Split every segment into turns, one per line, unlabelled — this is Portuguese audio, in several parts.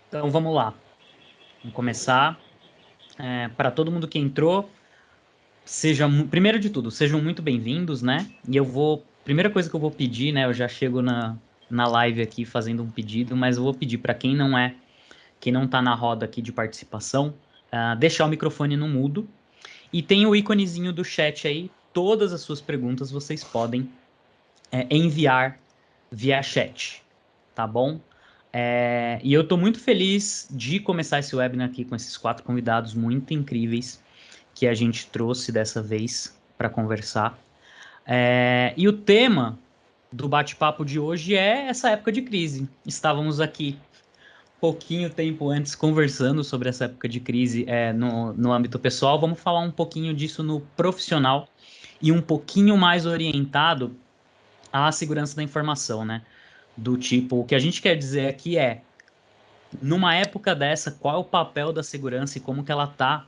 Então vamos lá, vamos começar. Para todo mundo que entrou, primeiro de tudo, sejam muito bem-vindos, né? Primeira coisa que eu vou pedir, né? Eu já chego na live aqui fazendo um pedido, mas eu vou pedir para quem não tá na roda aqui de participação, deixar o microfone no mudo. E tem o íconezinho do chat aí, todas as suas perguntas vocês podem enviar via chat, tá bom? E eu estou muito feliz de começar esse webinar aqui com esses 4 convidados muito incríveis que a gente trouxe dessa vez para conversar. E o tema do bate-papo de hoje é essa época de crise. Estávamos aqui pouquinho tempo antes conversando sobre essa época de crise no âmbito pessoal. Vamos falar um pouquinho disso no profissional e um pouquinho mais orientado à segurança da informação, né? Do tipo, o que a gente quer dizer aqui numa época dessa, qual é o papel da segurança e como que ela está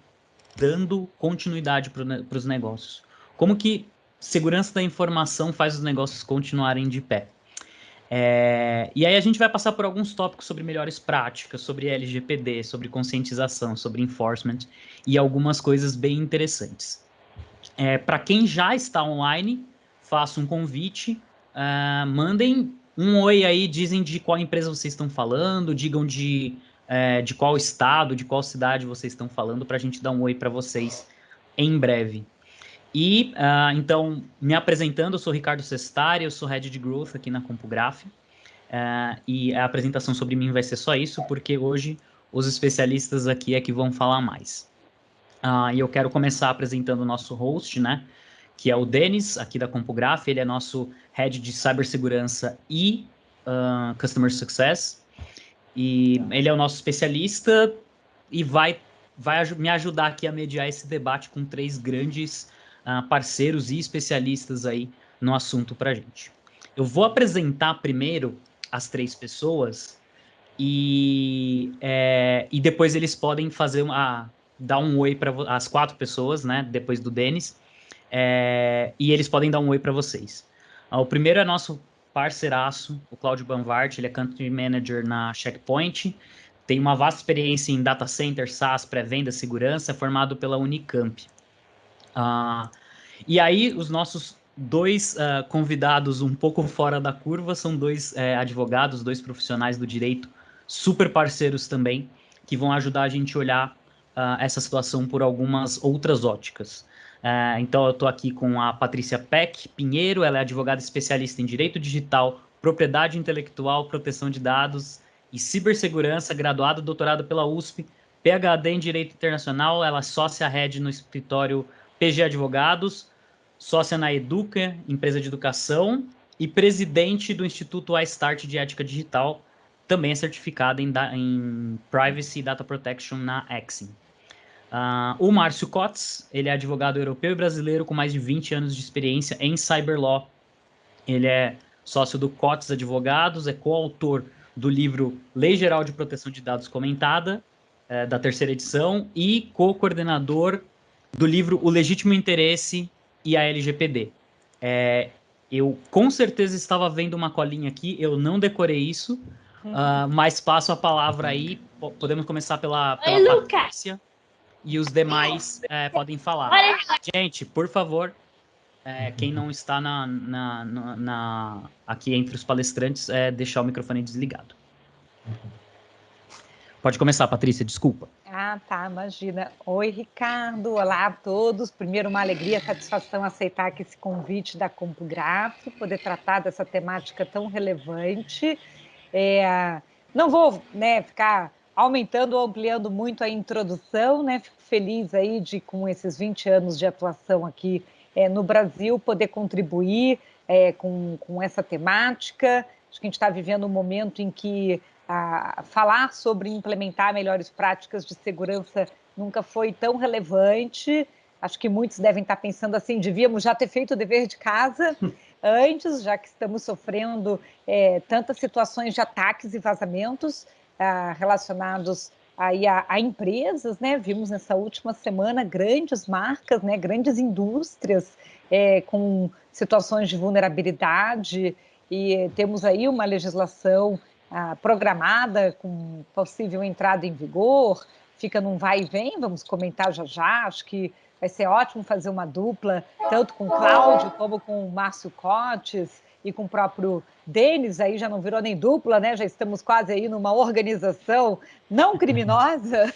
dando continuidade para os negócios? Como que segurança da informação faz os negócios continuarem de pé? E aí a gente vai passar por alguns tópicos sobre melhores práticas, sobre LGPD, sobre conscientização, sobre enforcement e algumas coisas bem interessantes. Para quem já está online, faço um convite, mandem um oi aí, dizem de qual empresa vocês estão falando, digam de qual estado, de qual cidade vocês estão falando, para a gente dar um oi para vocês em breve. Então, me apresentando, eu sou Ricardo Sestari, eu sou Head de Growth aqui na CompuGraph, e a apresentação sobre mim vai ser só isso, porque hoje os especialistas aqui é que vão falar mais. E eu quero começar apresentando o nosso host, né? Que é o Denis, aqui da CompuGraph. Ele é nosso Head de Cibersegurança e Customer Success. E ele é o nosso especialista e vai me ajudar aqui a mediar esse debate com 3 grandes parceiros e especialistas aí no assunto para gente. Eu vou apresentar primeiro as 3 pessoas e depois eles podem dar um oi para as 4 pessoas, né? Depois do Denis, e eles podem dar um oi para vocês. O primeiro é nosso parceiraço, o Cláudio Banvart, ele é Country Manager na Checkpoint, tem uma vasta experiência em data center, SaaS, pré-venda, segurança, formado pela Unicamp. E aí, os nossos 2 convidados um pouco fora da curva são 2 advogados, 2 profissionais do direito, super parceiros também, que vão ajudar a gente a olhar essa situação por algumas outras óticas. Então, eu estou aqui com a Patrícia Peck Pinheiro, ela é advogada especialista em direito digital, propriedade intelectual, proteção de dados e cibersegurança, graduada e doutorada pela USP, PhD em Direito Internacional, ela é sócia-head no escritório PG Advogados, sócia na Educa, empresa de educação, e presidente do Instituto iStart de Ética Digital, também é certificada em Privacy e Data Protection na Exim. O Márcio Kotz, ele é advogado europeu e brasileiro com mais de 20 anos de experiência em cyberlaw. Ele é sócio do Kotz Advogados, é coautor do livro Lei Geral de Proteção de Dados Comentada, da 3ª edição, e co-coordenador do livro O Legítimo Interesse e a LGPD. Eu com certeza estava vendo uma colinha aqui, eu não decorei isso, mas passo a palavra aí. Podemos começar pela
Oi, Luca.
Patrícia e os demais podem falar.
Olha.
Gente, por favor, quem não está aqui entre os palestrantes, deixar o microfone desligado. Pode começar, Patrícia, desculpa.
Tá, imagina. Oi, Ricardo, olá a todos. Primeiro, uma alegria, satisfação aceitar aqui esse convite da CompuGraph, poder tratar dessa temática tão relevante. Não vou, ficar aumentando ou ampliando muito a introdução, Fico feliz aí com esses 20 anos de atuação aqui no Brasil, poder contribuir com essa temática. Acho que a gente está vivendo um momento em que falar sobre implementar melhores práticas de segurança nunca foi tão relevante. Acho que muitos devem estar pensando assim, devíamos já ter feito o dever de casa antes, já que estamos sofrendo tantas situações de ataques e vazamentos relacionados aí a empresas, Vimos nessa última semana grandes marcas, grandes indústrias com situações de vulnerabilidade, e temos aí uma legislação programada, com possível entrada em vigor, fica num vai e vem, vamos comentar já já, acho que vai ser ótimo fazer uma dupla, tanto com o Cláudio como com o Márcio Cotes e com o próprio Denis, aí já não virou nem dupla, né? Já estamos quase aí numa organização não criminosa,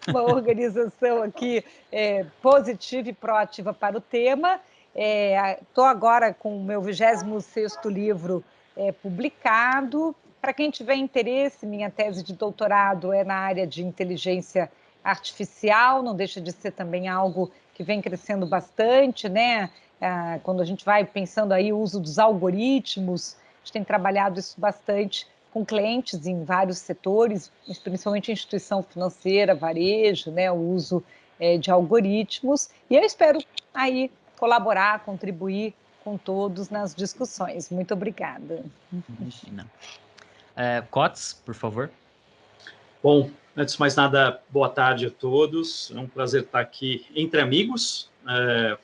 uma organização aqui positiva e proativa para o tema. Estou agora com o meu 26º livro publicado. Para quem tiver interesse, minha tese de doutorado é na área de inteligência artificial, não deixa de ser também algo que vem crescendo bastante, né? Quando a gente vai pensando aí o uso dos algoritmos, a gente tem trabalhado isso bastante com clientes em vários setores, principalmente instituição financeira, varejo, né? O uso de algoritmos. E eu espero aí colaborar, contribuir com todos nas discussões. Muito obrigada.
Imagina. Cotes, por favor.
Bom, antes de mais nada, boa tarde a todos. É um prazer estar aqui entre amigos.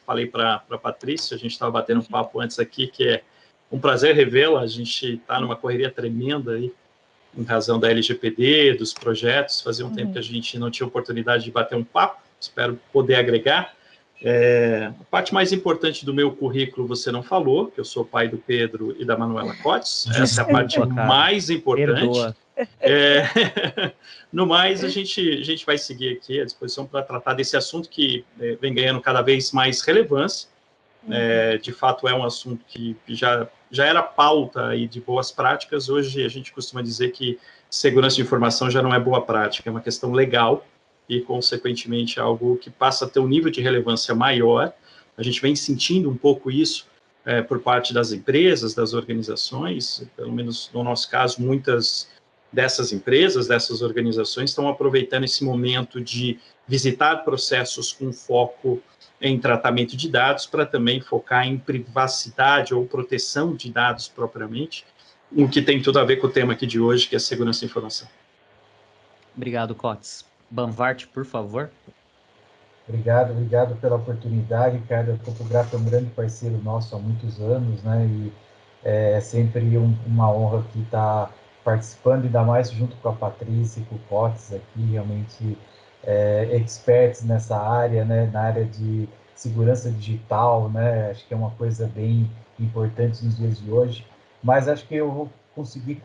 Falei para a Patrícia, a gente estava batendo um papo antes aqui, que é um prazer revê-la. A gente está numa correria tremenda aí, em razão da LGPD, dos projetos. Fazia um tempo que a gente não tinha oportunidade de bater um papo. Espero poder agregar. A parte mais importante do meu currículo você não falou, que eu sou pai do Pedro e da Manuela Cotes. Essa é a parte mais importante.
Perdoa.
No mais, a gente vai seguir aqui à disposição para tratar desse assunto que vem ganhando cada vez mais relevância. De fato, é um assunto que já era pauta aí de boas práticas. Hoje, a gente costuma dizer que segurança de informação já não é boa prática, é uma questão legal e, consequentemente, algo que passa a ter um nível de relevância maior. A gente vem sentindo um pouco isso por parte das empresas, das organizações, pelo menos no nosso caso, muitas dessas empresas, dessas organizações, estão aproveitando esse momento de visitar processos com foco em tratamento de dados, para também focar em privacidade ou proteção de dados propriamente, o que tem tudo a ver com o tema aqui de hoje, que é segurança da informação.
Obrigado, Cotes. Banvart, por favor.
Obrigado pela oportunidade, Ricardo. A Topografia é um grande parceiro nosso há muitos anos, né? E é sempre uma honra aqui estar participando, ainda mais junto com a Patrícia e com o Cotes aqui, realmente experts nessa área, né? Na área de segurança digital, né? Acho que é uma coisa bem importante nos dias de hoje. Mas acho que eu vou conseguir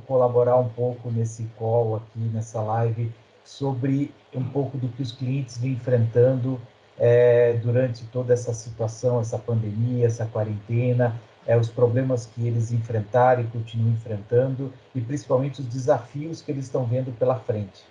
colaborar um pouco nesse call aqui, nessa live, sobre um pouco do que os clientes vêm enfrentando durante toda essa situação, essa pandemia, essa quarentena, os problemas que eles enfrentaram e continuam enfrentando, e principalmente os desafios que eles estão vendo pela frente.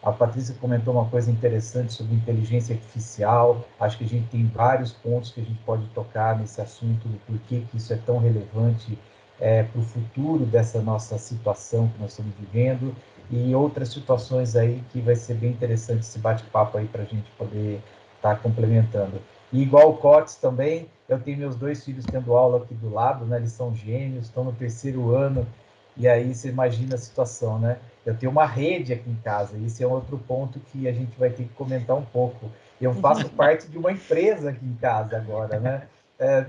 A Patrícia comentou uma coisa interessante sobre inteligência artificial. Acho que a gente tem vários pontos que a gente pode tocar nesse assunto, do porquê que isso é tão relevante para o futuro dessa nossa situação que nós estamos vivendo, e outras situações aí que vai ser bem interessante esse bate-papo aí para a gente poder estar complementando. E igual o Cotes também, eu tenho meus 2 filhos tendo aula aqui do lado, né? Eles são gêmeos, estão no 3º ano, e aí você imagina a situação, né? Eu tenho uma rede aqui em casa, e esse é outro ponto que a gente vai ter que comentar um pouco. Eu faço parte de uma empresa aqui em casa agora, né?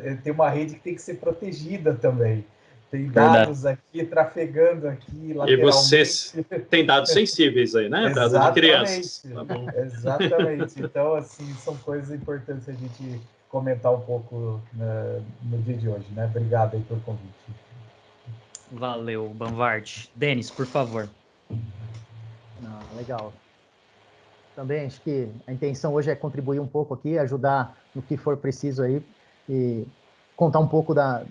Eu tenho uma rede que tem que ser protegida também. Tem dados aqui, trafegando aqui lateralmente.
E vocês têm dados sensíveis aí, né? Dados de crianças.
Tá bom. Exatamente. Então, assim, são coisas importantes a gente comentar um pouco no dia de hoje, né? Obrigado aí pelo convite.
Valeu, Banvart. Denis, por favor.
Legal. Também acho que a intenção hoje é contribuir um pouco aqui, ajudar no que for preciso aí e contar um pouco da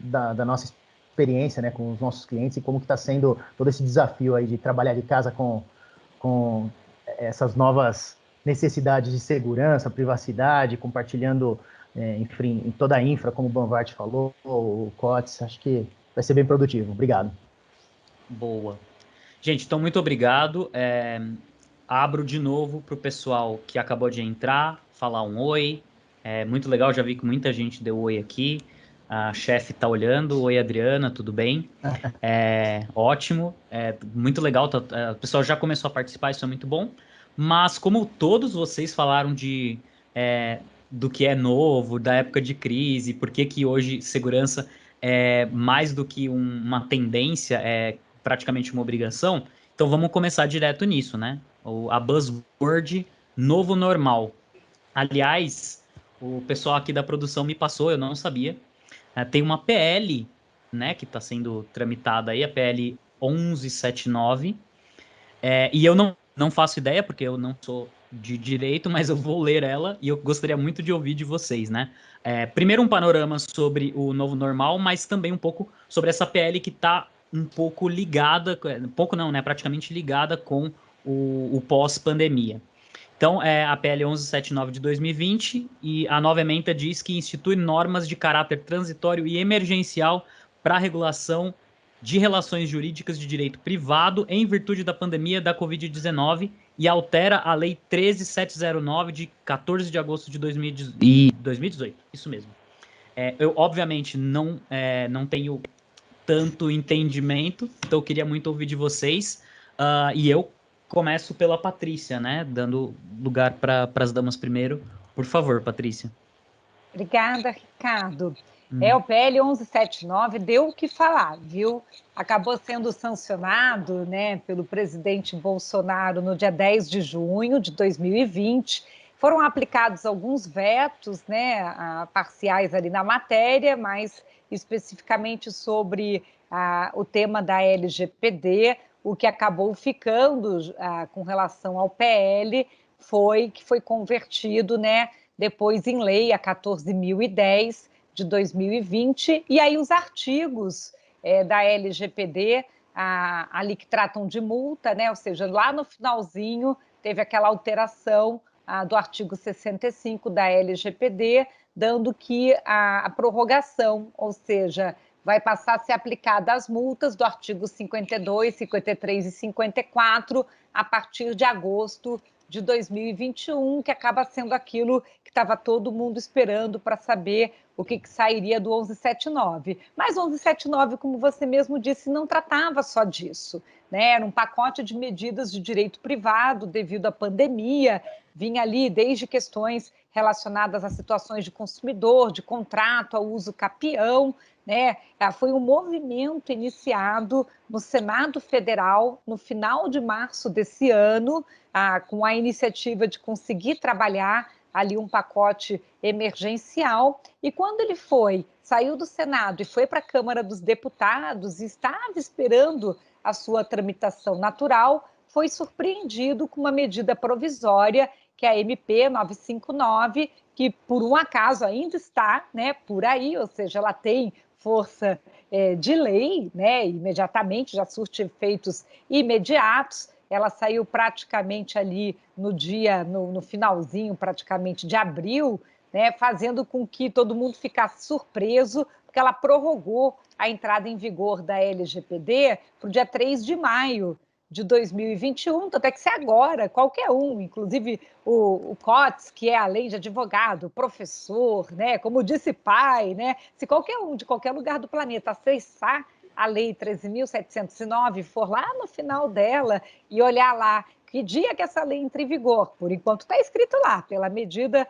nossa experiência, né, com os nossos clientes e como que está sendo todo esse desafio aí de trabalhar de casa com essas novas necessidades de segurança, privacidade, compartilhando, enfim, em toda a infra, como o Banvart falou, o Cotes. Acho que vai ser bem produtivo. Obrigado.
Boa. Gente, então muito obrigado. Abro de novo para o pessoal que acabou de entrar, falar um oi. Muito legal, já vi que muita gente deu oi aqui. A chefe está olhando. Oi, Adriana, tudo bem? Ótimo, muito legal. O pessoal já começou a participar, isso é muito bom. Mas como todos vocês falaram do que é novo, da época de crise, por que hoje segurança é mais do que uma tendência, é praticamente uma obrigação. Então vamos começar direto nisso, né? A buzzword novo normal. Aliás, o pessoal aqui da produção me passou, eu não sabia. Tem uma PL, né, que está sendo tramitada aí, a PL 1179. E eu não faço ideia, porque eu não sou de direito, mas eu vou ler ela e eu gostaria muito de ouvir de vocês, né? Primeiro um panorama sobre o novo normal, mas também um pouco sobre essa PL que está um pouco ligada, um pouco não, né? Praticamente ligada com o pós-pandemia. Então, é a PL 1179 de 2020 e a nova ementa diz que institui normas de caráter transitório e emergencial para a regulação de relações jurídicas de direito privado em virtude da pandemia da Covid-19 e altera a Lei 13.709 de 14 de agosto de 2018. Isso mesmo. Eu, obviamente, não tenho tanto entendimento, então eu queria muito ouvir de vocês. E eu começo pela Patrícia, né? Dando lugar para as damas primeiro. Por favor, Patrícia.
Obrigada, Ricardo. O PL 1179 deu o que falar, viu? Acabou sendo sancionado, né, pelo presidente Bolsonaro no dia 10 de junho de 2020. Foram aplicados alguns vetos, né, parciais ali na matéria, mas especificamente sobre o tema da LGPD. O que acabou ficando com relação ao PL foi que foi convertido, né, depois em lei, a 14.010 de 2020, e aí os artigos da LGPD, ali que tratam de multa, né? Ou seja, lá no finalzinho teve aquela alteração do artigo 65 da LGPD, dando que a prorrogação, ou seja, vai passar a ser aplicada as multas do artigo 52, 53 e 54 a partir de agosto de 2021, que acaba sendo aquilo que estava todo mundo esperando para saber o que sairia do 1179. Mas o 1179, como você mesmo disse, não tratava só disso, né? Era um pacote de medidas de direito privado devido à pandemia, vinha ali desde questões relacionadas a situações de consumidor, de contrato, ao uso capião, né? Foi um movimento iniciado no Senado Federal no final de março desse ano, com a iniciativa de conseguir trabalhar ali um pacote emergencial, e quando ele saiu do Senado e foi para a Câmara dos Deputados e estava esperando a sua tramitação natural, foi surpreendido com uma medida provisória, que é a MP 959, que por um acaso ainda está, né, por aí, ou seja, ela tem força de lei, né, imediatamente, já surte efeitos imediatos. Ela saiu praticamente ali no finalzinho, praticamente de abril, né, fazendo com que todo mundo ficasse surpreso, porque ela prorrogou a entrada em vigor da LGPD para o dia 3 de maio de 2021, tanto é que se agora, qualquer um, inclusive o Cotes, que é além de advogado, professor, né, como disse pai, né, se qualquer um de qualquer lugar do planeta acessar a Lei 13.709, for lá no final dela e olhar lá que dia que essa lei entra em vigor, por enquanto está escrito lá, pela medida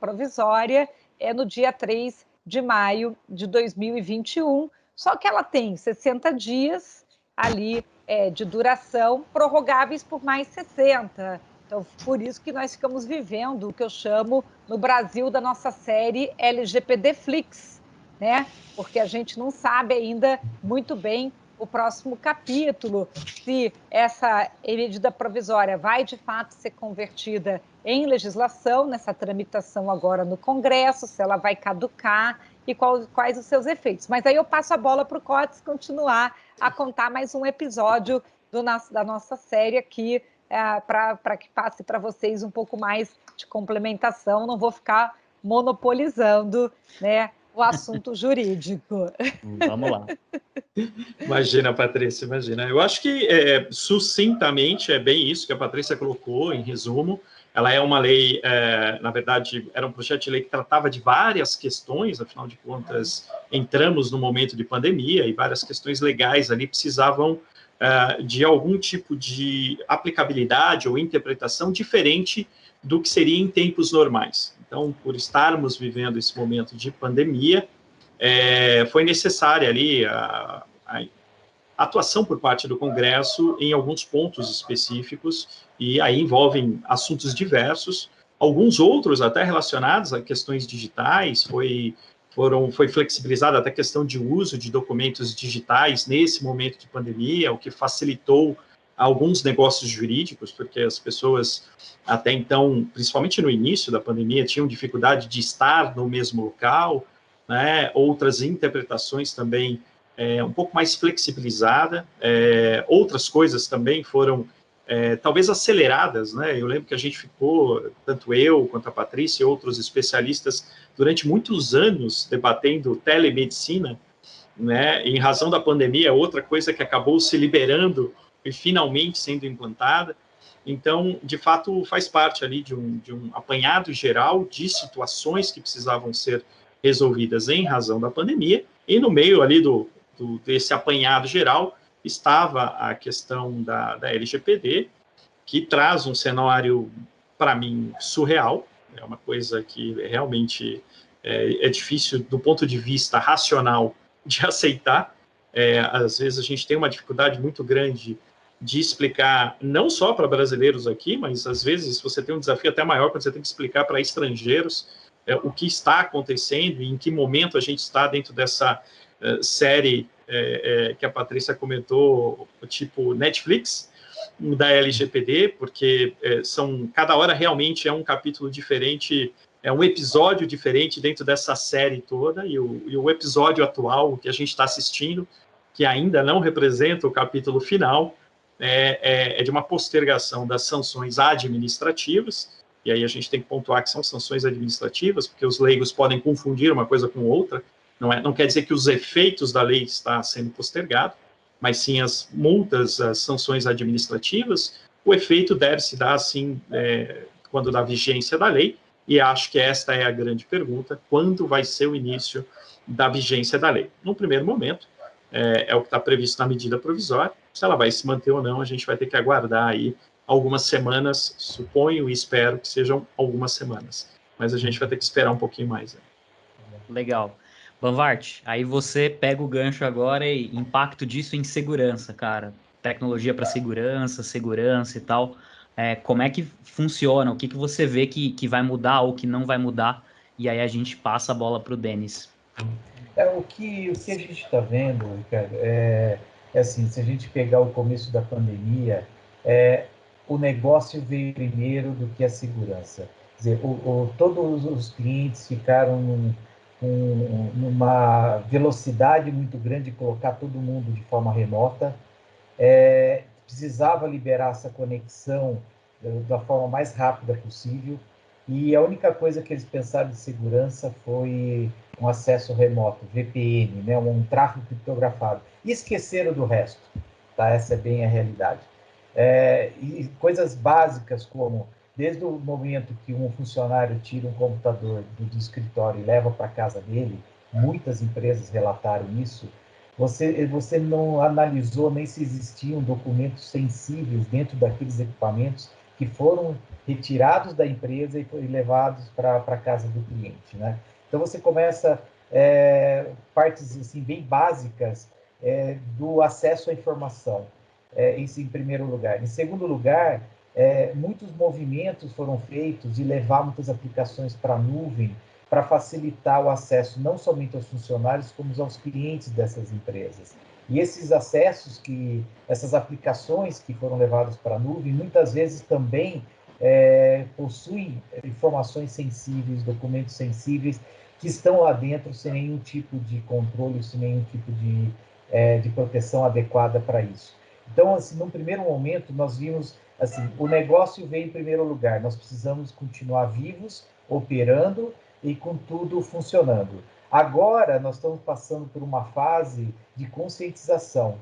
provisória, é no dia 3 de maio de 2021, só que ela tem 60 dias ali de duração, prorrogáveis por mais 60. Então, por isso que nós ficamos vivendo o que eu chamo no Brasil da nossa série LGPDflix, né? Porque a gente não sabe ainda muito bem o próximo capítulo, se essa medida provisória vai de fato ser convertida em legislação, nessa tramitação agora no Congresso, se ela vai caducar e quais os seus efeitos. Mas aí eu passo a bola para o Cotes continuar a contar mais um episódio da nossa série aqui, para que passe para vocês um pouco mais de complementação. Não vou ficar monopolizando, né, o assunto jurídico.
Vamos lá.
Imagina, Patrícia, imagina. Eu acho que, sucintamente, é bem isso que a Patrícia colocou, em resumo. Ela é uma lei, na verdade, era um projeto de lei que tratava de várias questões, afinal de contas, entramos no momento de pandemia e várias questões legais ali precisavam de algum tipo de aplicabilidade ou interpretação diferente do que seria em tempos normais. Então, por estarmos vivendo esse momento de pandemia, foi necessária ali a atuação por parte do Congresso em alguns pontos específicos, e aí envolvem assuntos diversos, alguns outros até relacionados a questões digitais, foi flexibilizada até a questão de uso de documentos digitais nesse momento de pandemia, o que facilitou alguns negócios jurídicos, porque as pessoas até então, principalmente no início da pandemia, tinham dificuldade de estar no mesmo local, né? Outras interpretações também um pouco mais flexibilizada, outras coisas também foram talvez aceleradas, né? Eu lembro que a gente ficou, tanto eu quanto a Patrícia e outros especialistas, durante muitos anos debatendo telemedicina, né? Em razão da pandemia, outra coisa que acabou se liberando e finalmente sendo implantada. Então, de fato, faz parte ali de um apanhado geral de situações que precisavam ser resolvidas em razão da pandemia, e no meio ali desse apanhado geral estava a questão da LGPD, que traz um cenário, para mim, surreal, é uma coisa que realmente é difícil, do ponto de vista racional, de aceitar. Às vezes a gente tem uma dificuldade muito grande de explicar, não só para brasileiros aqui, mas às vezes você tem um desafio até maior quando você tem que explicar para estrangeiros o que está acontecendo e em que momento a gente está dentro dessa série que a Patrícia comentou, tipo Netflix, da LGPD, porque cada hora realmente é um capítulo diferente, é um episódio diferente dentro dessa série toda, e o episódio atual que a gente está assistindo, que ainda não representa o capítulo final, é de uma postergação das sanções administrativas, e aí a gente tem que pontuar que são sanções administrativas, porque os leigos podem confundir uma coisa com outra, não quer dizer que os efeitos da lei estão sendo postergados, mas sim as multas, as sanções administrativas. O efeito deve se dar, assim, quando da vigência da lei, e acho que esta é a grande pergunta: quando vai ser o início da vigência da lei? No primeiro momento, é o que está previsto na medida provisória. Se ela vai se manter ou não, a gente vai ter que aguardar aí algumas semanas, suponho e espero que sejam algumas semanas, mas a gente vai ter que esperar um pouquinho mais.
Legal. Banvart, aí você pega o gancho agora e impacto disso em segurança, cara. Tecnologia para segurança e tal. Como é que funciona? O que você vê que vai mudar ou que não vai mudar? E aí a gente passa a bola para o Denis.
O que a gente está vendo, Ricardo, assim, se a gente pegar o começo da pandemia, o negócio veio primeiro do que a segurança. Quer dizer, todos os clientes ficaram numa velocidade muito grande de colocar todo mundo de forma remota. Precisava liberar essa conexão da forma mais rápida possível, e a única coisa que eles pensaram de segurança foi um acesso remoto, VPN, né, um tráfego criptografado, e esqueceram do resto, tá? Essa é bem a realidade. E coisas básicas como, desde o momento que um funcionário tira um computador do escritório e leva para casa dele, muitas empresas relataram isso, você não analisou nem se existiam documentos sensíveis dentro daqueles equipamentos que foram retirados da empresa e levados para a casa do cliente, né? Então você começa partes assim bem básicas do acesso à informação, isso em primeiro lugar. Em segundo lugar, muitos movimentos foram feitos de levar muitas aplicações para a nuvem, para facilitar o acesso não somente aos funcionários, como aos clientes dessas empresas. E esses acessos, essas aplicações que foram levadas para a nuvem, muitas vezes também possuem informações sensíveis, documentos sensíveis, que estão lá dentro sem nenhum tipo de controle, sem nenhum tipo de proteção adequada para isso. Então, assim, num primeiro momento, nós vimos, assim, o negócio veio em primeiro lugar, nós precisamos continuar vivos, operando, e com tudo funcionando. Agora, nós estamos passando por uma fase de conscientização.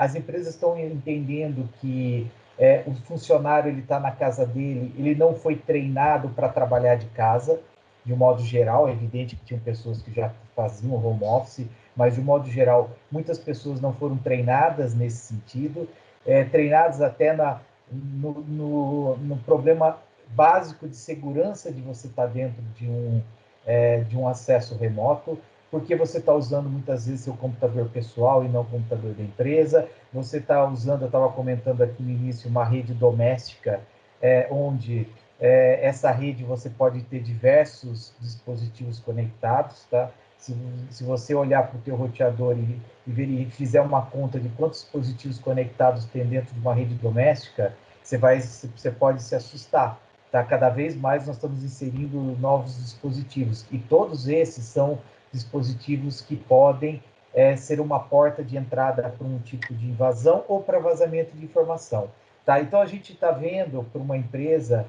As empresas estão entendendo que o funcionário está na casa dele, ele não foi treinado para trabalhar de casa, de um modo geral. É evidente que tinham pessoas que já faziam home office, mas, de um modo geral, muitas pessoas não foram treinadas nesse sentido, treinadas até no problema básico de segurança de você estar dentro de um acesso remoto. porque você está usando muitas vezes seu computador pessoal e não o computador da empresa, você está usando, eu estava comentando aqui no início, uma rede doméstica, onde essa rede você pode ter diversos dispositivos conectados, tá? Se você olhar para o teu roteador e fizer uma conta de quantos dispositivos conectados tem dentro de uma rede doméstica, você pode se assustar. Tá? Cada vez mais nós estamos inserindo novos dispositivos, e todos esses são dispositivos que podem ser uma porta de entrada para um tipo de invasão ou para vazamento de informação. Tá? Então, a gente está vendo para uma empresa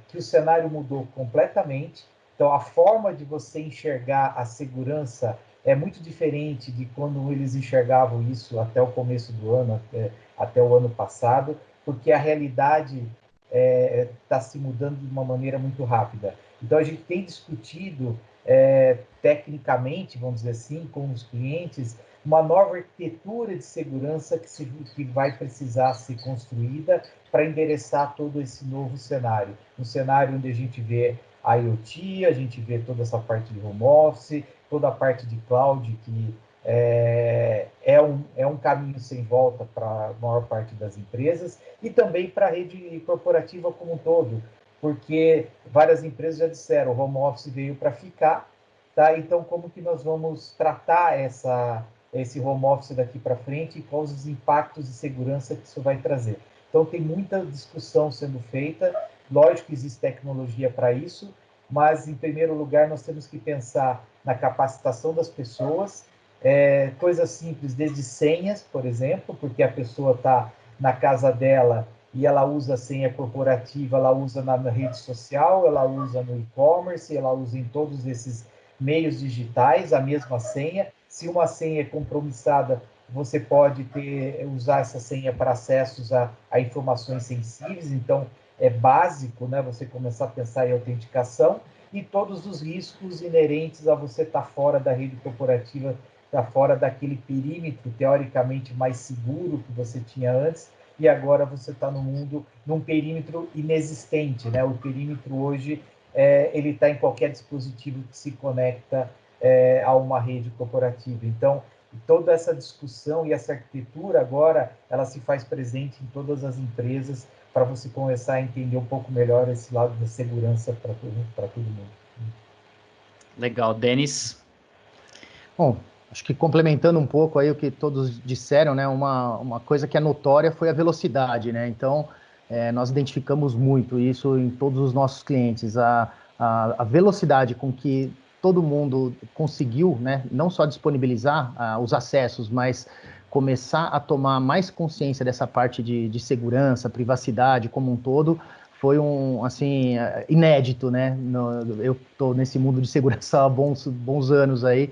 que o cenário mudou completamente. Então, a forma de você enxergar a segurança é muito diferente de quando eles enxergavam isso até o começo do ano, até o ano passado, porque a realidade está se mudando de uma maneira muito rápida. Então, a gente tem discutido tecnicamente, vamos dizer assim, com os clientes, uma nova arquitetura de segurança que vai precisar ser construída para endereçar todo esse novo cenário. Um cenário onde a gente vê IoT, a gente vê toda essa parte de home office, toda a parte de cloud, que é um caminho sem volta para a maior parte das empresas, e também para a rede corporativa como um todo, porque várias empresas já disseram, o home office veio para ficar, tá? Então, como que nós vamos tratar esse home office daqui para frente e quais os impactos de segurança que isso vai trazer? Então, tem muita discussão sendo feita. Lógico que existe tecnologia para isso, mas, em primeiro lugar, nós temos que pensar na capacitação das pessoas, coisas simples, desde senhas, por exemplo, porque a pessoa está na casa dela e ela usa a senha corporativa, ela usa na rede social, ela usa no e-commerce, ela usa em todos esses meios digitais a mesma senha. Se uma senha é compromissada, você pode usar essa senha para acessos a informações sensíveis, então é básico, né, você começar a pensar em autenticação, e todos os riscos inerentes a você estar fora da rede corporativa, estar fora daquele perímetro teoricamente mais seguro que você tinha antes, e agora você está no mundo num perímetro inexistente, né? O perímetro hoje ele está em qualquer dispositivo que se conecta a uma rede corporativa. Então, toda essa discussão e essa arquitetura agora, ela se faz presente em todas as empresas, para você começar a entender um pouco melhor esse lado da segurança para todo mundo.
Legal, Denis.
Bom, acho que complementando um pouco aí o que todos disseram, né, uma coisa que é notória foi a velocidade, né? Então, nós identificamos muito isso em todos os nossos clientes, a velocidade com que todo mundo conseguiu, né, não só disponibilizar os acessos, mas começar a tomar mais consciência dessa parte de segurança, privacidade como um todo, foi assim, inédito, né? Eu estou nesse mundo de segurança há bons anos aí.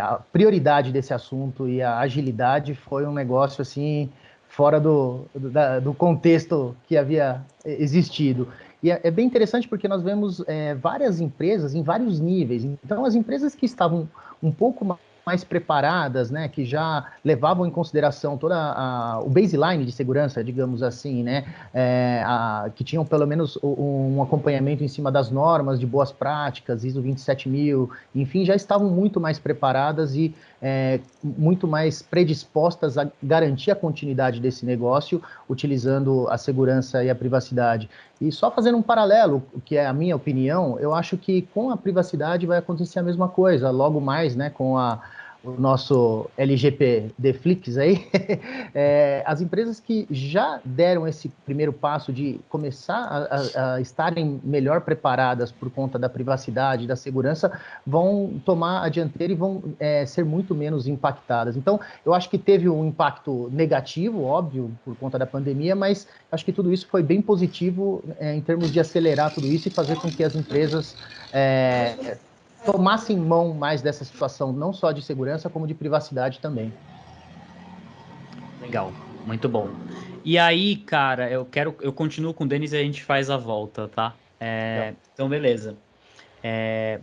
A prioridade desse assunto e a agilidade foi um negócio assim fora do contexto que havia existido. E é bem interessante porque nós vemos várias empresas em vários níveis. Então, as empresas que estavam um pouco mais preparadas, né, que já levavam em consideração toda o baseline de segurança, digamos assim, né, que tinham pelo menos um acompanhamento em cima das normas de boas práticas, ISO 27000, enfim, já estavam muito mais preparadas e muito mais predispostas a garantir a continuidade desse negócio, utilizando a segurança e a privacidade. E só fazendo um paralelo, que é a minha opinião, eu acho que com a privacidade vai acontecer a mesma coisa, logo mais, né, com o nosso LGPD-Flix aí, as empresas que já deram esse primeiro passo de começar a estarem melhor preparadas por conta da privacidade, da segurança, vão tomar a dianteira e vão ser muito menos impactadas. Então, eu acho que teve um impacto negativo, óbvio, por conta da pandemia, mas acho que tudo isso foi bem positivo em termos de acelerar tudo isso e fazer com que as empresas tomassem mão mais dessa situação, não só de segurança, como de privacidade também.
Legal, muito bom. E aí, cara, eu continuo com o Denis e a gente faz a volta, tá? Então, beleza.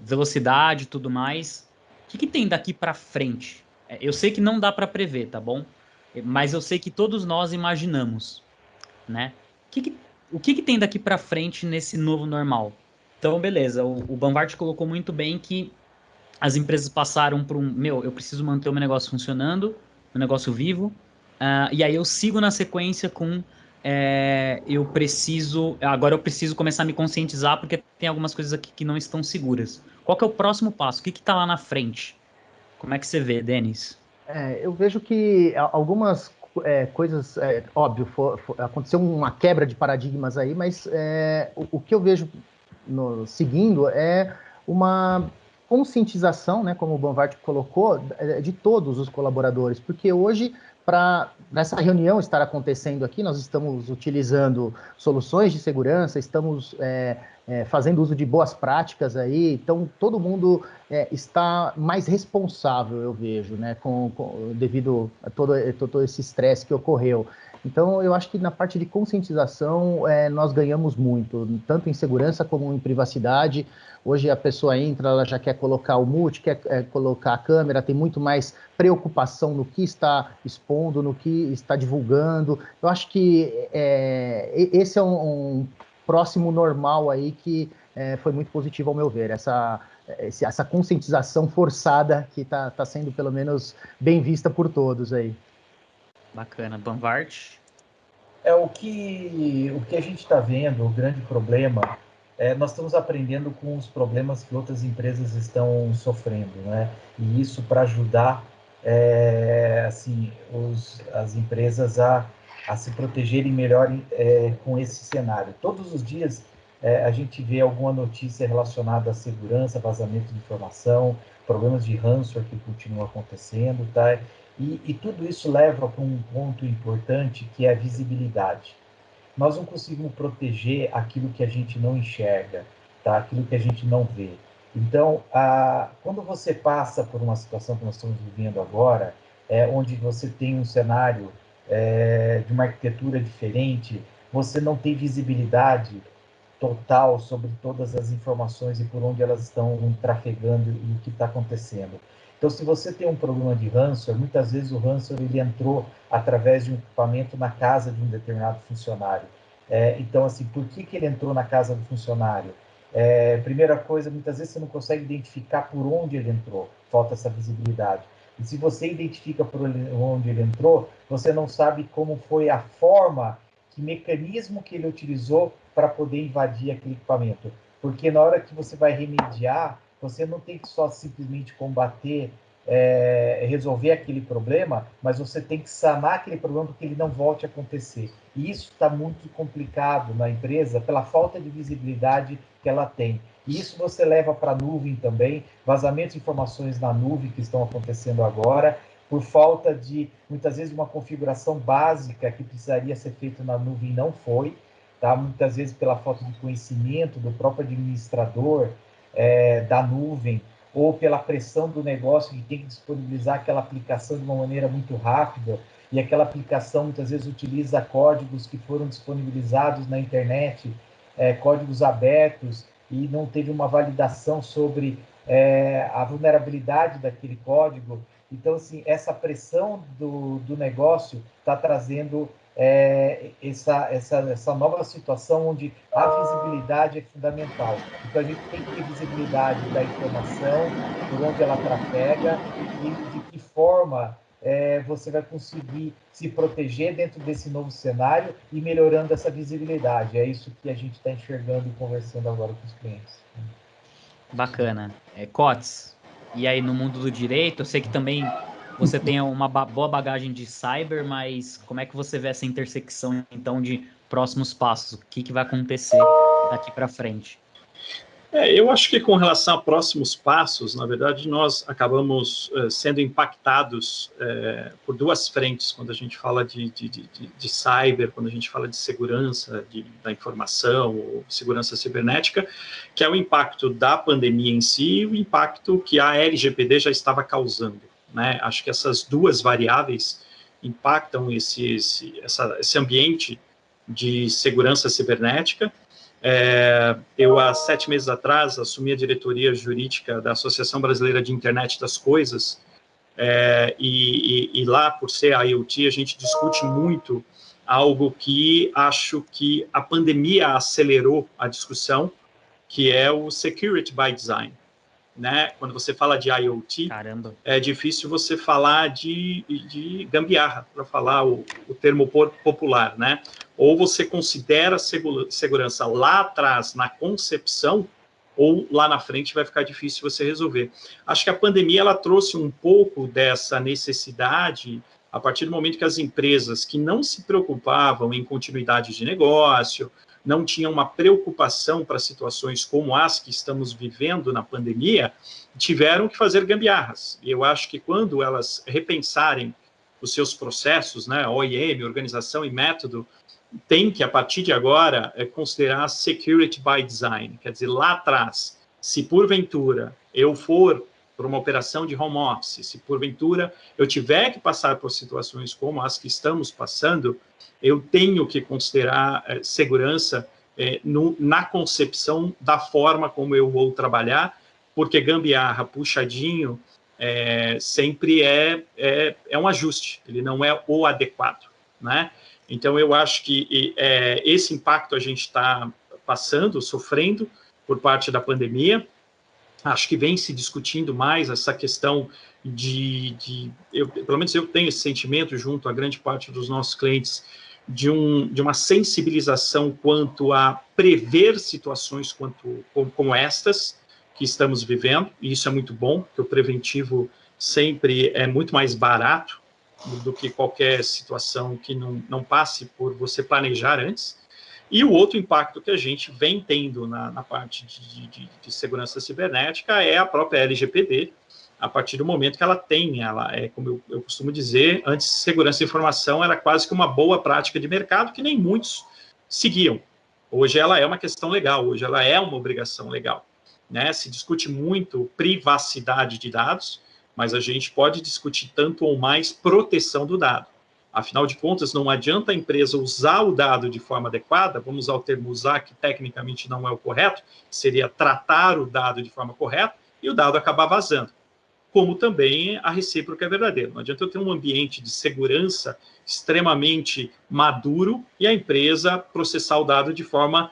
Velocidade e tudo mais. O que tem daqui para frente? Eu sei que não dá para prever, tá bom? Mas eu sei que todos nós imaginamos, né? O que tem daqui para frente nesse novo normal? Então, beleza. O Banvart colocou muito bem que as empresas passaram por eu preciso manter o meu negócio funcionando, meu negócio vivo, e aí eu sigo na sequência com agora eu preciso começar a me conscientizar porque tem algumas coisas aqui que não estão seguras. Qual que é o próximo passo? O que está lá na frente? Como é que você vê, Denis?
Eu vejo que algumas coisas, óbvio, aconteceu uma quebra de paradigmas aí, mas o que eu vejo seguindo é uma conscientização, né, como o Banvart colocou, de todos os colaboradores, porque hoje, para essa reunião estar acontecendo aqui, nós estamos utilizando soluções de segurança, estamos fazendo uso de boas práticas aí, então todo mundo está mais responsável, eu vejo, né, devido a todo esse estresse que ocorreu. Então, eu acho que na parte de conscientização nós ganhamos muito, tanto em segurança como em privacidade. Hoje a pessoa entra, ela já quer colocar o mute, quer colocar a câmera, tem muito mais preocupação no que está expondo, no que está divulgando. Eu acho que esse é um próximo normal aí que foi muito positivo ao meu ver, essa conscientização forçada que está sendo pelo menos bem vista por todos aí.
Bacana. Banvart?
O que a gente está vendo, o grande problema, nós estamos aprendendo com os problemas que outras empresas estão sofrendo, né? E isso para ajudar assim, as empresas a se protegerem melhor com esse cenário. Todos os dias a gente vê alguma notícia relacionada à segurança, vazamento de informação, problemas de ransomware que continuam acontecendo, tá? E tudo isso leva para um ponto importante, que é a visibilidade. Nós não conseguimos proteger aquilo que a gente não enxerga, tá? Aquilo que a gente não vê. Então, quando você passa por uma situação que nós estamos vivendo agora, onde você tem um cenário de uma arquitetura diferente, você não tem visibilidade total sobre todas as informações e por onde elas estão trafegando e o que está acontecendo. Então, se você tem um problema de ransomware, muitas vezes o ransomware ele entrou através de um equipamento na casa de um determinado funcionário. Então, assim, por que ele entrou na casa do funcionário? Primeira coisa, muitas vezes você não consegue identificar por onde ele entrou, falta essa visibilidade. E se você identifica por onde ele entrou, você não sabe como foi a forma, que mecanismo que ele utilizou para poder invadir aquele equipamento. Porque na hora que você vai remediar, você não tem que só simplesmente combater, resolver aquele problema, mas você tem que sanar aquele problema para que ele não volte a acontecer. E isso está muito complicado na empresa pela falta de visibilidade que ela tem. E isso você leva para a nuvem também, vazamentos de informações na nuvem que estão acontecendo agora, por falta de, muitas vezes, uma configuração básica que precisaria ser feita na nuvem não foi, tá? Muitas vezes pela falta de conhecimento do próprio administrador da nuvem, ou pela pressão do negócio que tem que disponibilizar aquela aplicação de uma maneira muito rápida, e aquela aplicação muitas vezes utiliza códigos que foram disponibilizados na internet, códigos abertos, e não teve uma validação sobre a vulnerabilidade daquele código. Então, assim, essa pressão do negócio está trazendo essa nova situação onde a visibilidade é fundamental. Então, a gente tem que ter visibilidade da informação, por onde ela trafega e de que forma você vai conseguir se proteger dentro desse novo cenário e melhorando essa visibilidade. É isso que a gente está enxergando e conversando agora com os clientes.
Bacana. Cotes, e aí no mundo do direito, eu sei que também você tem uma boa bagagem de cyber, mas como é que você vê essa intersecção, então, de próximos passos? O que vai acontecer daqui para frente?
Eu acho que com relação a próximos passos, na verdade, nós acabamos sendo impactados por duas frentes, quando a gente fala de cyber, quando a gente fala de segurança da informação, ou segurança cibernética, que é o impacto da pandemia em si e o impacto que a LGPD já estava causando, né? Acho que essas duas variáveis impactam esse ambiente de segurança cibernética. Eu, há 7 meses atrás, assumi a diretoria jurídica da Associação Brasileira de Internet das Coisas, e lá, por ser a IoT, a gente discute muito algo que acho que a pandemia acelerou a discussão, que é o Security by Design. né? Quando você fala de IoT,
Caramba.
é difícil você falar de gambiarra, para falar o termo popular, né? Ou você considera segurança lá atrás, na concepção, ou lá na frente vai ficar difícil você resolver. Acho que a pandemia ela trouxe um pouco dessa necessidade a partir do momento que as empresas que não se preocupavam em continuidade de negócio, não tinham uma preocupação para situações como as que estamos vivendo na pandemia, tiveram que fazer gambiarras. E eu acho que quando elas repensarem os seus processos, né, OIM, organização e método, tem que, a partir de agora, considerar security by design. Quer dizer, lá atrás, se porventura eu for para uma operação de home office, se porventura eu tiver que passar por situações como as que estamos passando, eu tenho que considerar segurança na concepção da forma como eu vou trabalhar, porque gambiarra, puxadinho, sempre é um ajuste, ele não é o adequado, né? Então, eu acho que esse impacto a gente está passando, sofrendo por parte da pandemia. Acho que vem se discutindo mais essa questão pelo menos eu tenho esse sentimento junto a grande parte dos nossos clientes, de uma sensibilização quanto a prever situações como estas que estamos vivendo, e isso é muito bom, porque o preventivo sempre é muito mais barato do que qualquer situação que não passe por você planejar antes. E o outro impacto que a gente vem tendo na parte de segurança cibernética é a própria LGPD, a partir do momento que ela como eu costumo dizer, antes segurança da informação era quase que uma boa prática de mercado que nem muitos seguiam. Hoje ela é uma questão legal, hoje ela é uma obrigação legal, né? Se discute muito privacidade de dados, mas a gente pode discutir tanto ou mais proteção do dado. Afinal de contas, não adianta a empresa usar o dado de forma adequada, vamos usar o termo usar, que tecnicamente não é o correto, seria tratar o dado de forma correta, e o dado acabar vazando. Como também a recíproca é verdadeira. Não adianta eu ter um ambiente de segurança extremamente maduro e a empresa processar o dado de forma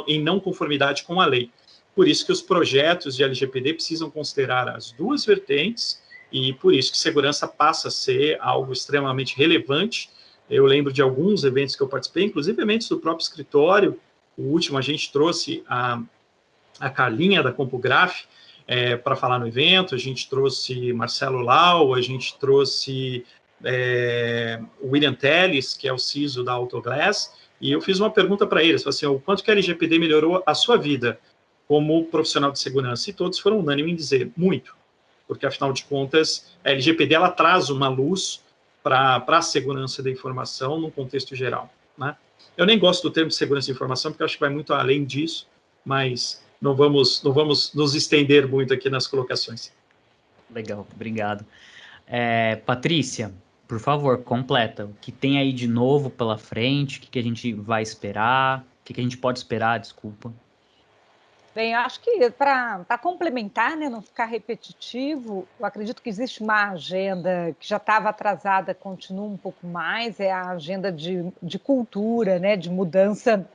em não conformidade com a lei. Por isso que os projetos de LGPD precisam considerar as duas vertentes, e por isso que segurança passa a ser algo extremamente relevante. Eu lembro de alguns eventos que eu participei, inclusive eventos do próprio escritório. O último a gente trouxe a Carlinha da CompuGraph para falar no evento, a gente trouxe Marcelo Lau, a gente trouxe o William Telles, que é o CISO da Autoglass, e eu fiz uma pergunta para eles, assim, o quanto que a LGPD melhorou a sua vida como profissional de segurança? E todos foram unânimes em dizer, muito. Porque, afinal de contas, a LGPD ela traz uma luz para a segurança da informação num contexto geral, né? Eu nem gosto do termo de segurança da informação, porque eu acho que vai muito além disso, mas não vamos nos estender muito aqui nas colocações.
Legal, obrigado. Patrícia, por favor, completa. O que tem aí de novo pela frente? O que a gente vai esperar? O que a gente pode esperar, desculpa.
Bem, eu acho que para complementar, né, não ficar repetitivo, eu acredito que existe uma agenda que já estava atrasada, continua um pouco mais, é a agenda de cultura, né, de mudança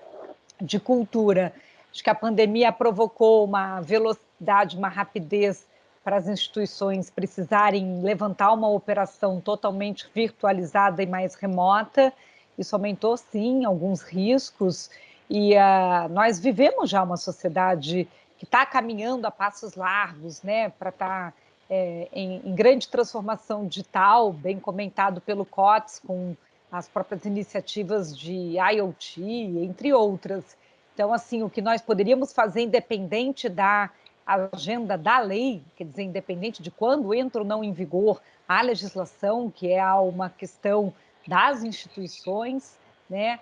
de cultura. Acho que a pandemia provocou uma velocidade, uma rapidez para as instituições precisarem levantar uma operação totalmente virtualizada e mais remota. Isso aumentou, sim, alguns riscos. E nós vivemos já uma sociedade que está caminhando a passos largos, né, para estar em grande transformação digital, bem comentado pelo COTS, com as próprias iniciativas de IoT, entre outras. Então, assim, o que nós poderíamos fazer, independente da agenda da lei, quer dizer, independente de quando entra ou não em vigor a legislação, que é uma questão das instituições, né?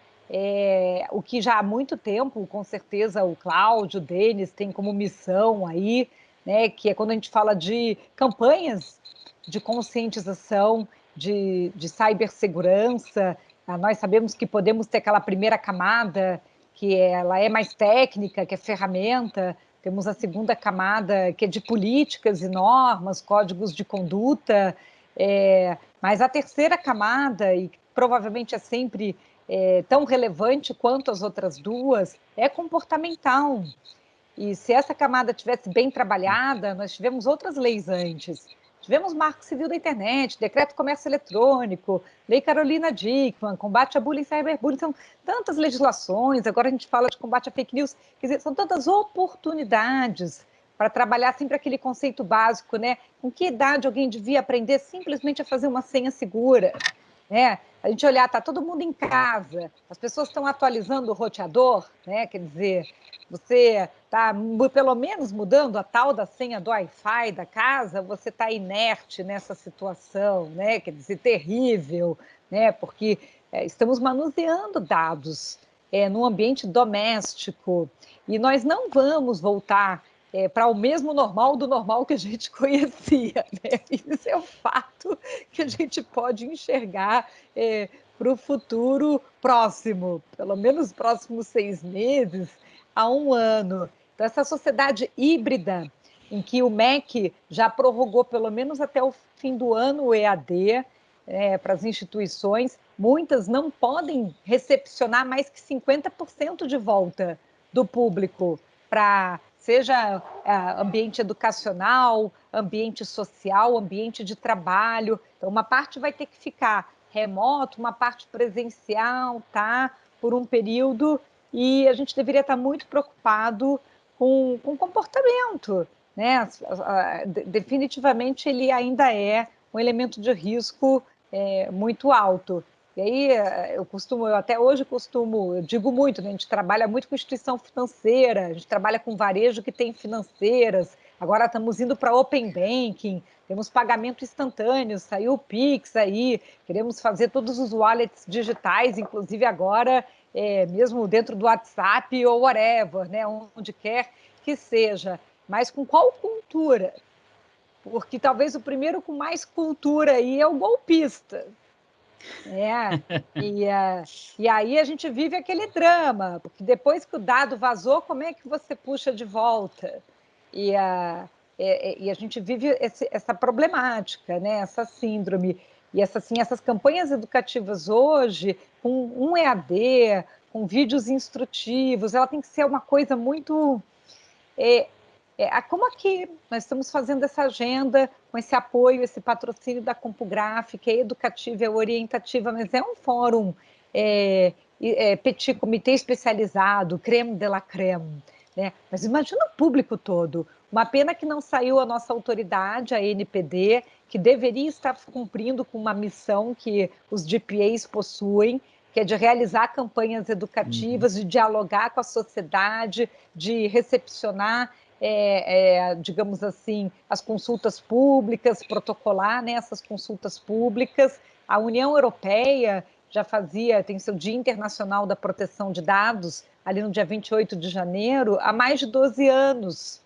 O que já há muito tempo, com certeza, o Cláudio, o Denis tem como missão aí, né? Que é quando a gente fala de campanhas de conscientização, de cibersegurança. Nós sabemos que podemos ter aquela primeira camada, que ela é mais técnica, que é ferramenta. Temos a segunda camada, que é de políticas e normas, códigos de conduta. Mas a terceira camada, e provavelmente é sempre tão relevante quanto as outras duas, é comportamental. E se essa camada tivesse bem trabalhada, nós tivemos outras leis antes. Tivemos Marco Civil da Internet, Decreto do Comércio Eletrônico, Lei Carolina Dickmann, combate a bullying e cyberbullying. São tantas legislações, agora a gente fala de combate a fake news. Quer dizer, são tantas oportunidades para trabalhar sempre aquele conceito básico, né? Com que idade alguém devia aprender simplesmente a fazer uma senha segura? Né? A gente olhar, está todo mundo em casa, as pessoas estão atualizando o roteador, né? Quer dizer, você está pelo menos mudando a tal da senha do Wi-Fi da casa, você está inerte nessa situação, né? Quer dizer, terrível, né? Porque estamos manuseando dados no ambiente doméstico e nós não vamos voltar para o mesmo normal do normal que a gente conhecia. Né? Isso é um fato que a gente pode enxergar para o futuro próximo, pelo menos os próximos 6 meses a 1 ano. Então, essa sociedade híbrida, em que o MEC já prorrogou pelo menos até o fim do ano o EAD para as instituições, muitas não podem recepcionar mais que 50% de volta do público para seja ambiente educacional, ambiente social, ambiente de trabalho. Então, uma parte vai ter que ficar remoto, uma parte presencial, tá? Por um período, e a gente deveria estar muito preocupado com o comportamento, né? Definitivamente ele ainda é um elemento de risco muito alto. E aí eu até hoje eu digo muito, né? A gente trabalha muito com instituição financeira, a gente trabalha com varejo que tem financeiras, agora estamos indo para Open Banking, temos pagamento instantâneo, saiu o Pix aí, queremos fazer todos os wallets digitais, inclusive agora, mesmo dentro do WhatsApp ou whatever, né? Onde quer que seja. Mas com qual cultura? Porque talvez o primeiro com mais cultura aí é o golpista. E aí a gente vive aquele drama, porque depois que o dado vazou, como é que você puxa de volta? E a gente vive essa problemática, né? Essa síndrome. E essas campanhas educativas hoje, com um EAD, com vídeos instrutivos, ela tem que ser uma coisa muito... como aqui nós estamos fazendo essa agenda com esse apoio, esse patrocínio da CompuGraf, que é educativa, é orientativa, mas é um fórum petit comitê especializado, creme de la creme. Né? Mas imagina o público todo. Uma pena que não saiu a nossa autoridade, a NPD, que deveria estar cumprindo com uma missão que os GPAs possuem, que é de realizar campanhas educativas, de dialogar com a sociedade, de recepcionar digamos assim, as consultas públicas, protocolar nessas consultas públicas. A União Europeia já tem seu Dia Internacional da Proteção de Dados, ali no dia 28 de janeiro, há mais de 12 anos.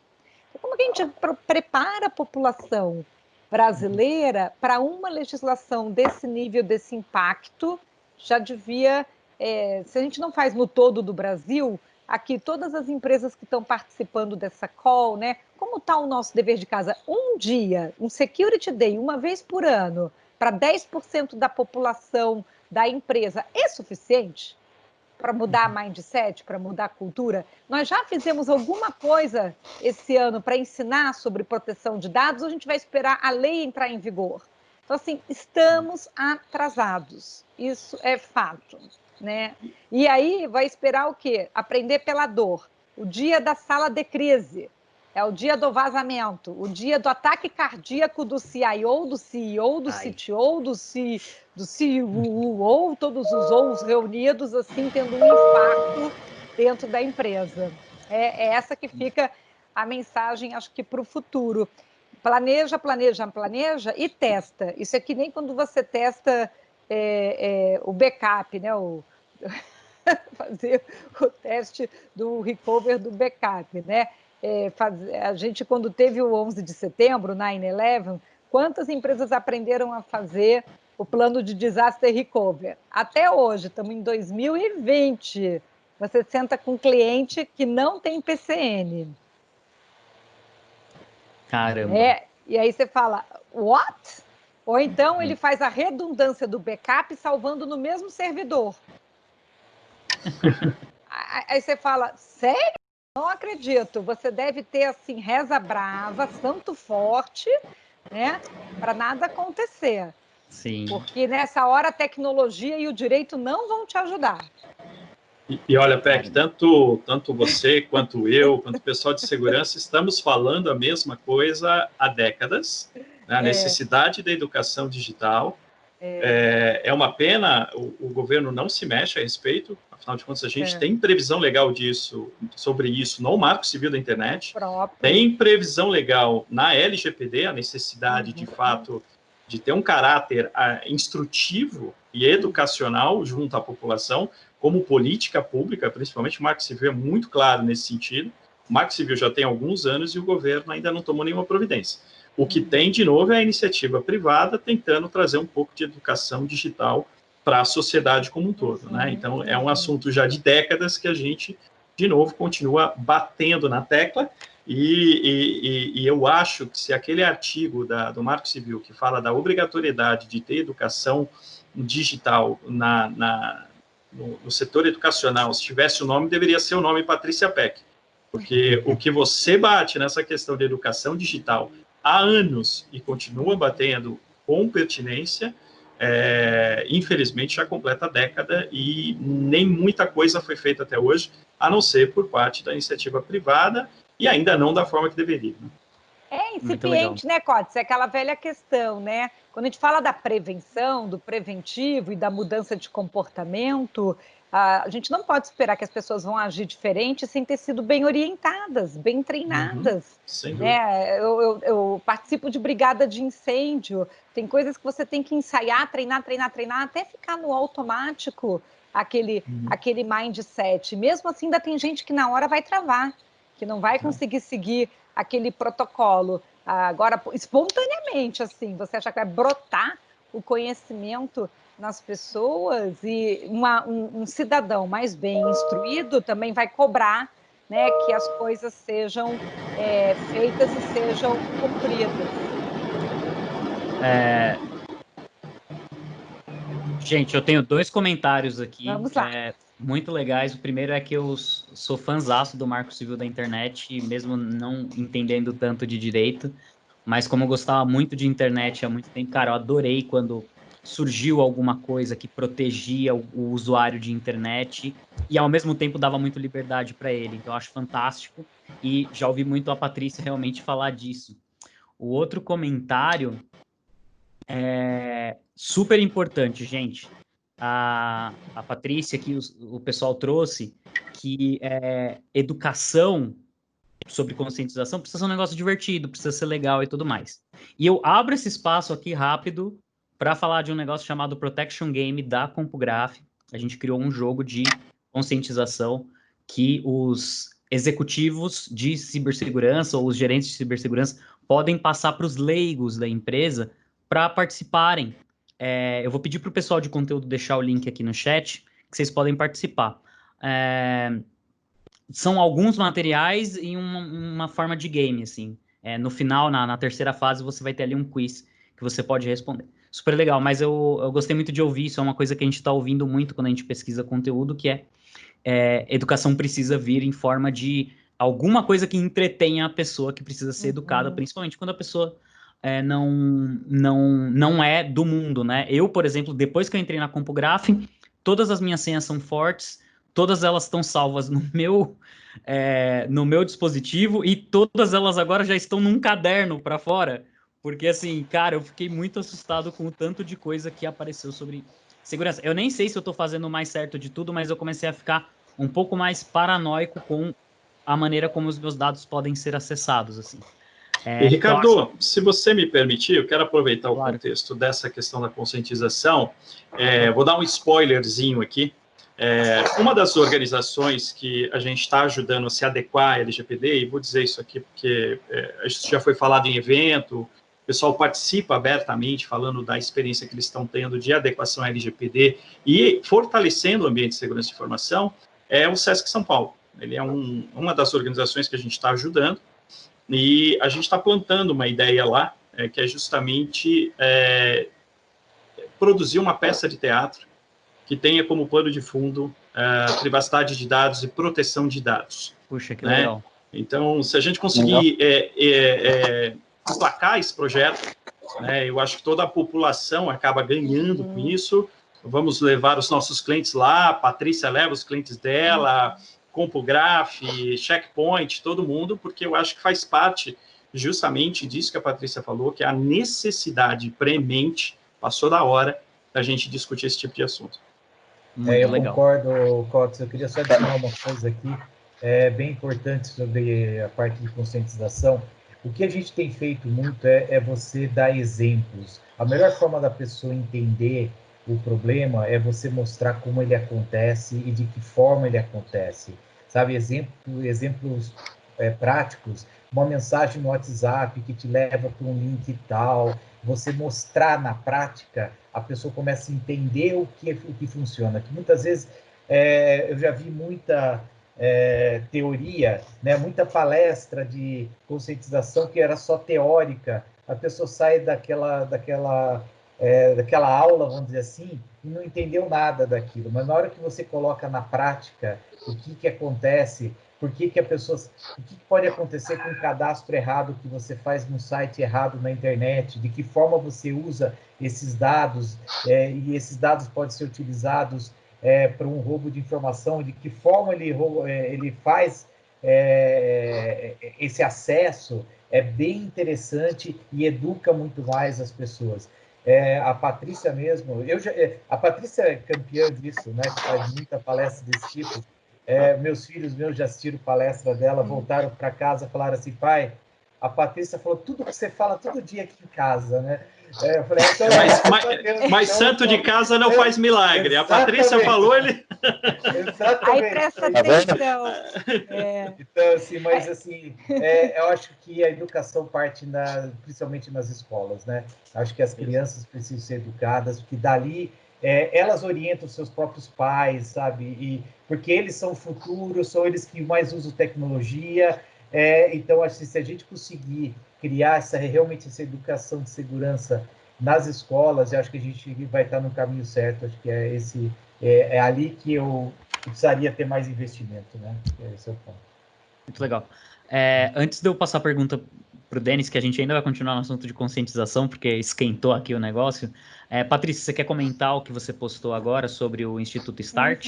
Como que a gente prepara a população brasileira para uma legislação desse nível, desse impacto? Já devia, se a gente não faz no todo do Brasil, aqui todas as empresas que estão participando dessa call, né? Como está o nosso dever de casa? Um dia, um Security Day, uma vez por ano, para 10% da população da empresa, é suficiente para mudar a mindset, para mudar a cultura? Nós já fizemos alguma coisa esse ano para ensinar sobre proteção de dados ou a gente vai esperar a lei entrar em vigor? Então, assim, estamos atrasados. Isso é fato. Né? E aí vai esperar o quê? Aprender pela dor. O dia da sala de crise, é o dia do vazamento, o dia do ataque cardíaco do CIO, do CEO, do CTO, do CEO, todos os OUs reunidos, assim, tendo um impacto dentro da empresa. É essa que fica a mensagem, acho que, para o futuro. Planeja, planeja, planeja e testa. Isso é que nem quando você testa o backup, né? Fazer o teste do recover do backup, né? A gente, quando teve o 11 de setembro, 9/11, quantas empresas aprenderam a fazer o plano de disaster recover? Até hoje, estamos em 2020, você senta com um cliente que não tem PCN.
Caramba.
E aí você fala, what? Ou então ele faz a redundância do backup salvando no mesmo servidor. Aí você fala, sério? Não acredito. Você deve ter, assim, reza brava, santo forte, né? Para nada acontecer.
Sim.
Porque nessa hora a tecnologia e o direito não vão te ajudar.
E olha, Peck, tanto você, quanto eu, quanto o pessoal de segurança, estamos falando a mesma coisa há décadas, né? A necessidade da educação digital. É uma pena o governo não se mexe a respeito, afinal de contas, a gente tem previsão legal sobre isso no Marco Civil da Internet, tem previsão legal na LGPD, a necessidade, de fato, de ter um caráter instrutivo e educacional junto à população, como política pública, principalmente o Marco Civil é muito claro nesse sentido. O Marco Civil já tem alguns anos e o governo ainda não tomou nenhuma providência. O que tem, de novo, é a iniciativa privada tentando trazer um pouco de educação digital para a sociedade como um todo, né? Então, é um assunto já de décadas que a gente, de novo, continua batendo na tecla e eu acho que se aquele artigo do Marco Civil que fala da obrigatoriedade de ter educação digital no setor educacional, se tivesse o nome, deveria ser o nome Patrícia Peck, porque o que você bate nessa questão de educação digital há anos e continua batendo com pertinência, infelizmente já completa a década e nem muita coisa foi feita até hoje, a não ser por parte da iniciativa privada e ainda não da forma que deveria. Né?
É incipiente, né, Cotes? É aquela velha questão, né? Quando a gente fala da prevenção, do preventivo e da mudança de comportamento, a gente não pode esperar que as pessoas vão agir diferente sem ter sido bem orientadas, bem treinadas.
Sem dúvida.
Né? Eu participo de brigada de incêndio, tem coisas que você tem que ensaiar, treinar, até ficar no automático aquele mindset. Mesmo assim, ainda tem gente que na hora vai travar, que não vai conseguir seguir aquele protocolo. Agora, espontaneamente, assim, você acha que vai brotar o conhecimento nas pessoas e um cidadão mais bem instruído também vai cobrar, né, que as coisas sejam feitas e sejam cumpridas.
Gente, eu tenho 2 comentários aqui.
Vamos lá.
Muito legais. O primeiro é que eu sou fãzaço do Marco Civil da Internet, mesmo não entendendo tanto de direito, mas como eu gostava muito de internet há muito tempo, cara, eu adorei quando surgiu alguma coisa que protegia o usuário de internet e ao mesmo tempo dava muito liberdade para ele. Então eu acho fantástico e já ouvi muito a Patrícia realmente falar disso. O outro comentário é super importante, gente. A Patrícia, que o pessoal trouxe, que educação sobre conscientização precisa ser um negócio divertido, precisa ser legal e tudo mais. E eu abro esse espaço aqui rápido para falar de um negócio chamado Protection Game da CompuGraph. A gente criou um jogo de conscientização que os executivos de cibersegurança ou os gerentes de cibersegurança podem passar para os leigos da empresa para participarem. Eu vou pedir para o pessoal de conteúdo deixar o link aqui no chat, que vocês podem participar. São alguns materiais em uma forma de game, assim. No final, na terceira fase, você vai ter ali um quiz que você pode responder. Super legal, mas eu gostei muito de ouvir, isso é uma coisa que a gente está ouvindo muito quando a gente pesquisa conteúdo, que educação precisa vir em forma de alguma coisa que entretenha a pessoa que precisa ser educada, principalmente quando a pessoa não é do mundo, né? Eu, por exemplo, depois que eu entrei na CompuGraph, todas as minhas senhas são fortes, todas elas estão salvas no meu dispositivo e todas elas agora já estão num caderno para fora, porque assim, cara, eu fiquei muito assustado com o tanto de coisa que apareceu sobre segurança. Eu nem sei se eu estou fazendo o mais certo de tudo, mas eu comecei a ficar um pouco mais paranoico com a maneira como os meus dados podem ser acessados, assim.
E, Ricardo, se você me permitir, eu quero aproveitar o contexto dessa questão da conscientização. Vou dar um spoilerzinho aqui. Uma das organizações que a gente está ajudando a se adequar à LGPD, e vou dizer isso aqui porque isso já foi falado em evento, o pessoal participa abertamente falando da experiência que eles estão tendo de adequação à LGPD e fortalecendo o ambiente de segurança de informação, é o SESC São Paulo. Ele é uma das organizações que a gente está ajudando, e a gente está plantando uma ideia lá, que é justamente produzir uma peça de teatro que tenha como pano de fundo privacidade de dados e proteção de dados.
Puxa, que
né?
legal.
Então, se a gente conseguir emplacar esse projeto, né, eu acho que toda a população acaba ganhando com isso. Vamos levar os nossos clientes lá, a Patrícia leva os clientes dela, CompuGraph, Checkpoint, todo mundo, porque eu acho que faz parte justamente disso que a Patrícia falou, que é a necessidade premente, passou da hora da gente discutir esse tipo de assunto.
Eu legal. Concordo, Cox. Eu queria só adicionar uma coisa aqui, bem importante sobre a parte de conscientização. O que a gente tem feito muito é você dar exemplos. A melhor forma da pessoa entender o problema é você mostrar como ele acontece e de que forma ele acontece. Sabe, exemplos práticos, uma mensagem no WhatsApp que te leva para um link e tal, você mostrar na prática, a pessoa começa a entender o que funciona. Que muitas vezes eu já vi muita teoria, né, muita palestra de conscientização que era só teórica, a pessoa sai daquela aula, vamos dizer assim, e não entendeu nada daquilo. Mas na hora que você coloca na prática o que acontece, o que pode acontecer com um cadastro errado que você faz no site errado na internet, de que forma você usa esses dados, e esses dados podem ser utilizados para um roubo de informação, de que forma ele faz esse acesso, é bem interessante e educa muito mais as pessoas. A Patrícia mesmo, a Patrícia é campeã disso, né, que faz muita palestra desse tipo. Meus filhos já assistiram palestra dela, voltaram para casa, falaram assim, pai, a Patrícia falou tudo que você fala todo dia aqui em casa, né? Eu falei, então,
mas santo de casa não faz milagre. A Patrícia falou, ele...
Exatamente. Aí presta atenção.
Então, assim, mas assim, eu acho que a educação parte principalmente nas escolas, né? Acho que as crianças precisam ser educadas, porque dali elas orientam seus próprios pais, sabe? Porque eles são o futuro, são eles que mais usam tecnologia. Então, acho que se a gente conseguir criar realmente essa educação de segurança nas escolas, eu acho que a gente vai estar no caminho certo. Acho que é ali que eu precisaria ter mais investimento, né? Esse é o ponto.
Muito legal. Antes de eu passar a pergunta para o Denis, que a gente ainda vai continuar no assunto de conscientização, porque esquentou aqui o negócio. Patrícia, você quer comentar o que você postou agora sobre o Instituto Start?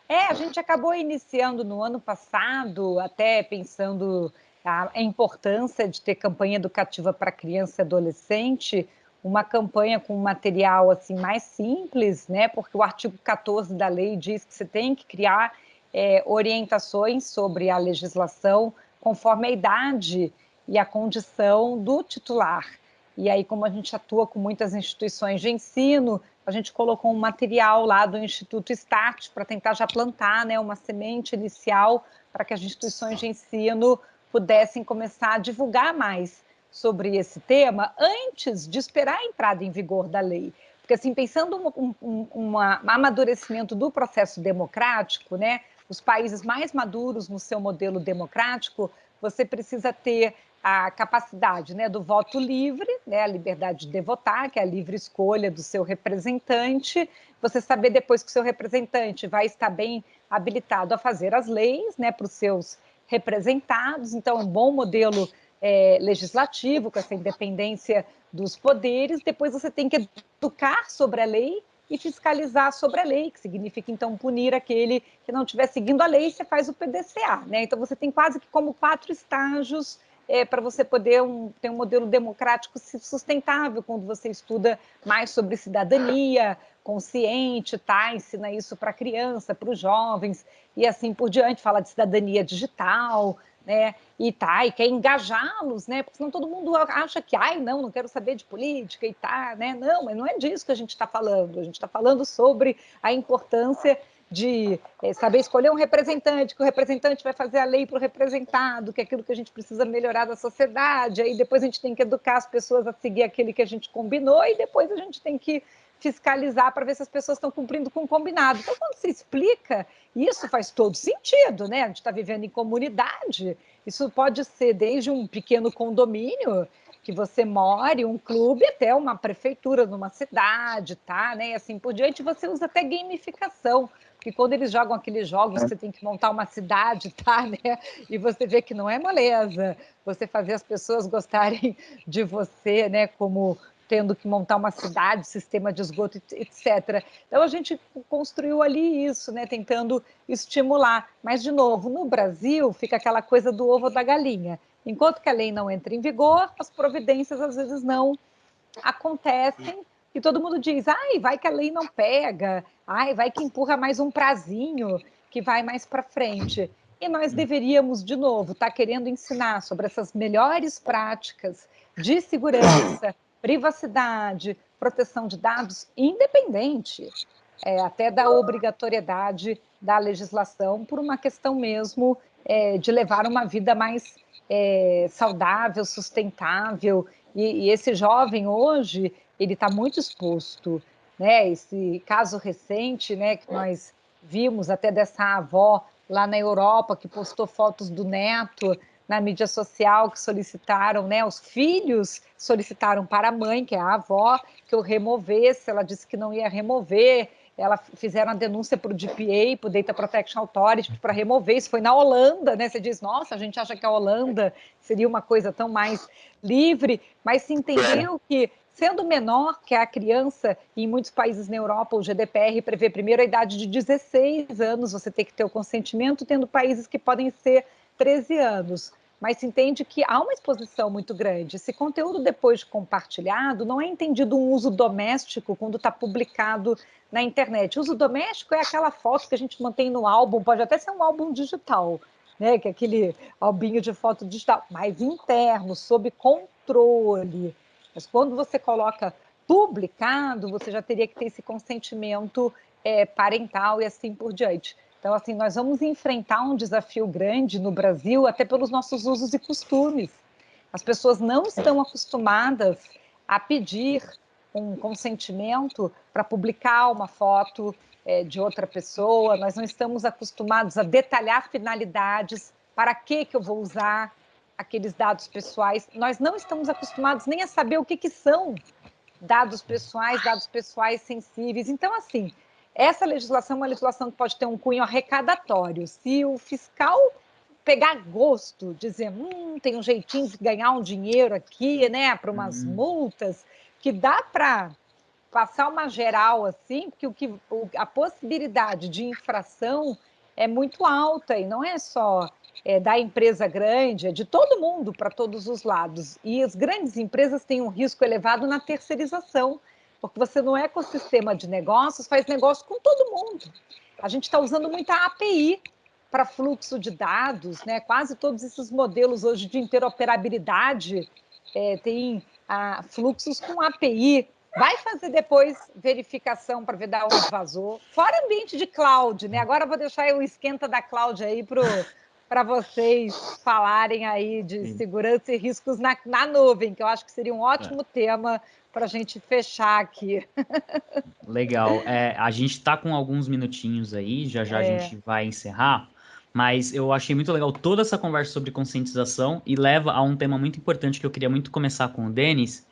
A gente acabou iniciando no ano passado, até pensando a importância de ter campanha educativa para criança e adolescente, uma campanha com material assim mais simples, né? Porque o artigo 14 da lei diz que você tem que criar orientações sobre a legislação conforme a idade e a condição do titular. E aí, como a gente atua com muitas instituições de ensino, a gente colocou um material lá do Instituto Start para tentar já plantar, né, uma semente inicial para que as instituições de ensino pudessem começar a divulgar mais sobre esse tema antes de esperar a entrada em vigor da lei. Porque, assim, pensando um amadurecimento do processo democrático, né, os países mais maduros no seu modelo democrático, você precisa ter a capacidade, né, do voto livre, né, a liberdade de votar, que é a livre escolha do seu representante, você saber depois que o seu representante vai estar bem habilitado a fazer as leis, né, para os seus representados. Então, é um bom modelo legislativo, com essa independência dos poderes. Depois você tem que educar sobre a lei e fiscalizar sobre a lei, que significa, então, punir aquele que não estiver seguindo a lei, você faz o PDCA, né? Então, você tem quase que como 4 estágios para você poder ter um modelo democrático sustentável, quando você estuda mais sobre cidadania consciente, tá? Ensina isso para a criança, para os jovens, e assim por diante, fala de cidadania digital, né? E quer engajá-los, né? Porque senão todo mundo acha que, não quero saber de política e né? Não, mas não é disso que a gente está falando. A gente está falando sobre a importância de saber escolher um representante, que o representante vai fazer a lei para o representado, que é aquilo que a gente precisa melhorar da sociedade. Aí depois a gente tem que educar as pessoas a seguir aquele que a gente combinou e depois a gente tem que fiscalizar para ver se as pessoas estão cumprindo com o combinado. Então, quando se explica, isso faz todo sentido, né? A gente está vivendo em comunidade, isso pode ser desde um pequeno condomínio que você more, um clube, até uma prefeitura numa cidade, tá? Né? E assim por diante, você usa até gamificação, que quando eles jogam aqueles jogos, você tem que montar uma cidade, tá, né? E você vê que não é moleza você fazer as pessoas gostarem de você, né? Como tendo que montar uma cidade, sistema de esgoto, etc. Então, a gente construiu ali isso, né? Tentando estimular. Mas, de novo, no Brasil, fica aquela coisa do ovo da galinha. Enquanto que a lei não entra em vigor, as providências, às vezes, não acontecem. E todo mundo diz, ai, vai que a lei não pega, ai, vai que empurra mais um prazinho, que vai mais para frente. E nós deveríamos, de novo, estar querendo ensinar sobre essas melhores práticas de segurança, privacidade, proteção de dados, independente até da obrigatoriedade da legislação, por uma questão mesmo de levar uma vida mais saudável, sustentável. E esse jovem hoje, ele está muito exposto, né? Esse caso recente, né, que nós vimos até dessa avó lá na Europa que postou fotos do neto na mídia social, que solicitaram, né, os filhos solicitaram para a mãe, que é a avó, que eu removesse, ela disse que não ia remover, fizeram a denúncia para o DPA, para o Data Protection Authority, para remover, isso foi na Holanda, né, você diz, nossa, a gente acha que a Holanda seria uma coisa tão mais livre, mas se entendeu que, sendo menor que a criança, e em muitos países na Europa, o GDPR prevê primeiro a idade de 16 anos, você tem que ter o consentimento, tendo países que podem ser 13 anos. Mas se entende que há uma exposição muito grande. Esse conteúdo, depois de compartilhado, não é entendido um uso doméstico quando está publicado na internet. O uso doméstico é aquela foto que a gente mantém no álbum, pode até ser um álbum digital, né? Que é aquele albinho de foto digital, mas interno, sob controle. Mas quando você coloca publicado, você já teria que ter esse consentimento parental e assim por diante. Então, assim, nós vamos enfrentar um desafio grande no Brasil, até pelos nossos usos e costumes. As pessoas não estão acostumadas a pedir um consentimento para publicar uma foto de outra pessoa, nós não estamos acostumados a detalhar finalidades, para que eu vou usar aqueles dados pessoais, nós não estamos acostumados nem a saber o que são dados pessoais sensíveis. Então, assim, essa legislação é uma legislação que pode ter um cunho arrecadatório. Se o fiscal pegar gosto, dizer, tem um jeitinho de ganhar um dinheiro aqui, né, para umas multas, que dá para passar uma geral assim, porque a possibilidade de infração é muito alta e não é só da empresa grande, é de todo mundo, para todos os lados. E as grandes empresas têm um risco elevado na terceirização, porque você no ecossistema de negócios faz negócio com todo mundo. A gente está usando muita API para fluxo de dados, né? Quase todos esses modelos hoje de interoperabilidade têm fluxos com API. Vai fazer depois verificação para ver de onde vazou. Fora ambiente de cloud, né? Agora eu vou deixar o esquenta da cloud aí para vocês falarem aí de segurança e riscos na nuvem, que eu acho que seria um ótimo tema para a gente fechar aqui.
Legal. A gente está com alguns minutinhos aí, já a gente vai encerrar, mas eu achei muito legal toda essa conversa sobre conscientização e leva a um tema muito importante que eu queria muito começar com o Denis,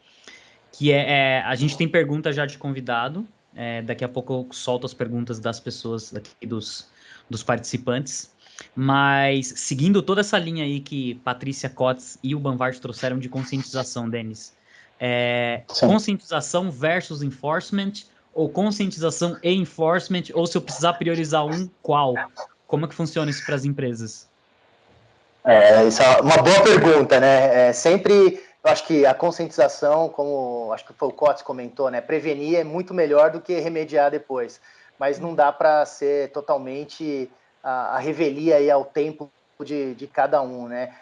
que a gente tem pergunta já de convidado, daqui a pouco eu solto as perguntas das pessoas aqui, dos participantes, mas seguindo toda essa linha aí que Patrícia Cotes e o Banvard trouxeram de conscientização, Denis, conscientização versus enforcement, ou conscientização e enforcement, ou se eu precisar priorizar qual? Como é que funciona isso para as empresas?
Isso é uma boa pergunta, né? Sempre, eu acho que a conscientização, como acho que foi o Cotes comentou, né? Prevenir é muito melhor do que remediar depois. Mas não dá para ser totalmente a revelia aí ao tempo de cada um, né?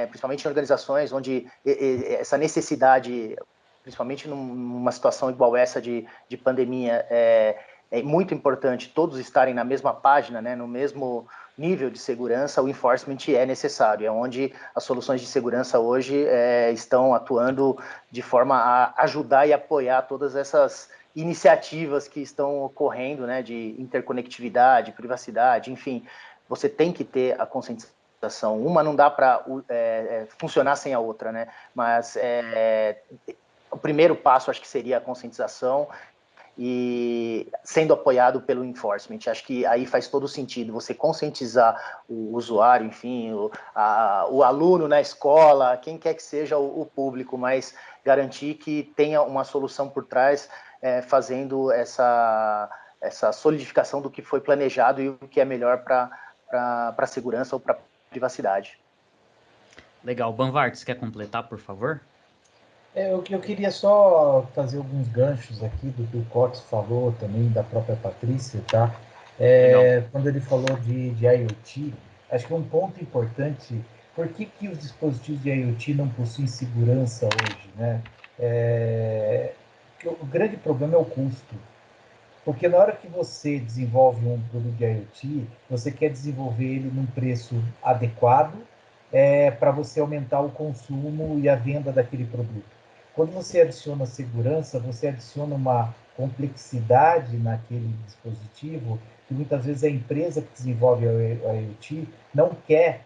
Principalmente em organizações onde essa necessidade, principalmente numa situação igual essa de pandemia, é muito importante todos estarem na mesma página, né? No mesmo nível de segurança, o enforcement é necessário, é onde as soluções de segurança hoje estão atuando de forma a ajudar e apoiar todas essas iniciativas que estão ocorrendo, né, de interconectividade, privacidade, enfim, você tem que ter a conscientização. Uma não dá para funcionar sem a outra, né, mas o primeiro passo acho que seria a conscientização, e sendo apoiado pelo enforcement. Acho que aí faz todo sentido você conscientizar o usuário, enfim, o aluno na escola, quem quer que seja o público, mas garantir que tenha uma solução por trás, fazendo essa solidificação do que foi planejado e o que é melhor para a segurança ou para a privacidade.
Legal. Banvart, você quer completar, por favor?
Eu queria só fazer alguns ganchos aqui do que o Cotes falou, também da própria Patrícia, tá? Quando ele falou de IoT, acho que um ponto importante, por que os dispositivos de IoT não possuem segurança hoje, né? O grande problema é o custo. Porque na hora que você desenvolve um produto de IoT, você quer desenvolver ele num preço adequado, para você aumentar o consumo e a venda daquele produto. Quando você adiciona segurança, você adiciona uma complexidade naquele dispositivo que muitas vezes a empresa que desenvolve a IoT não quer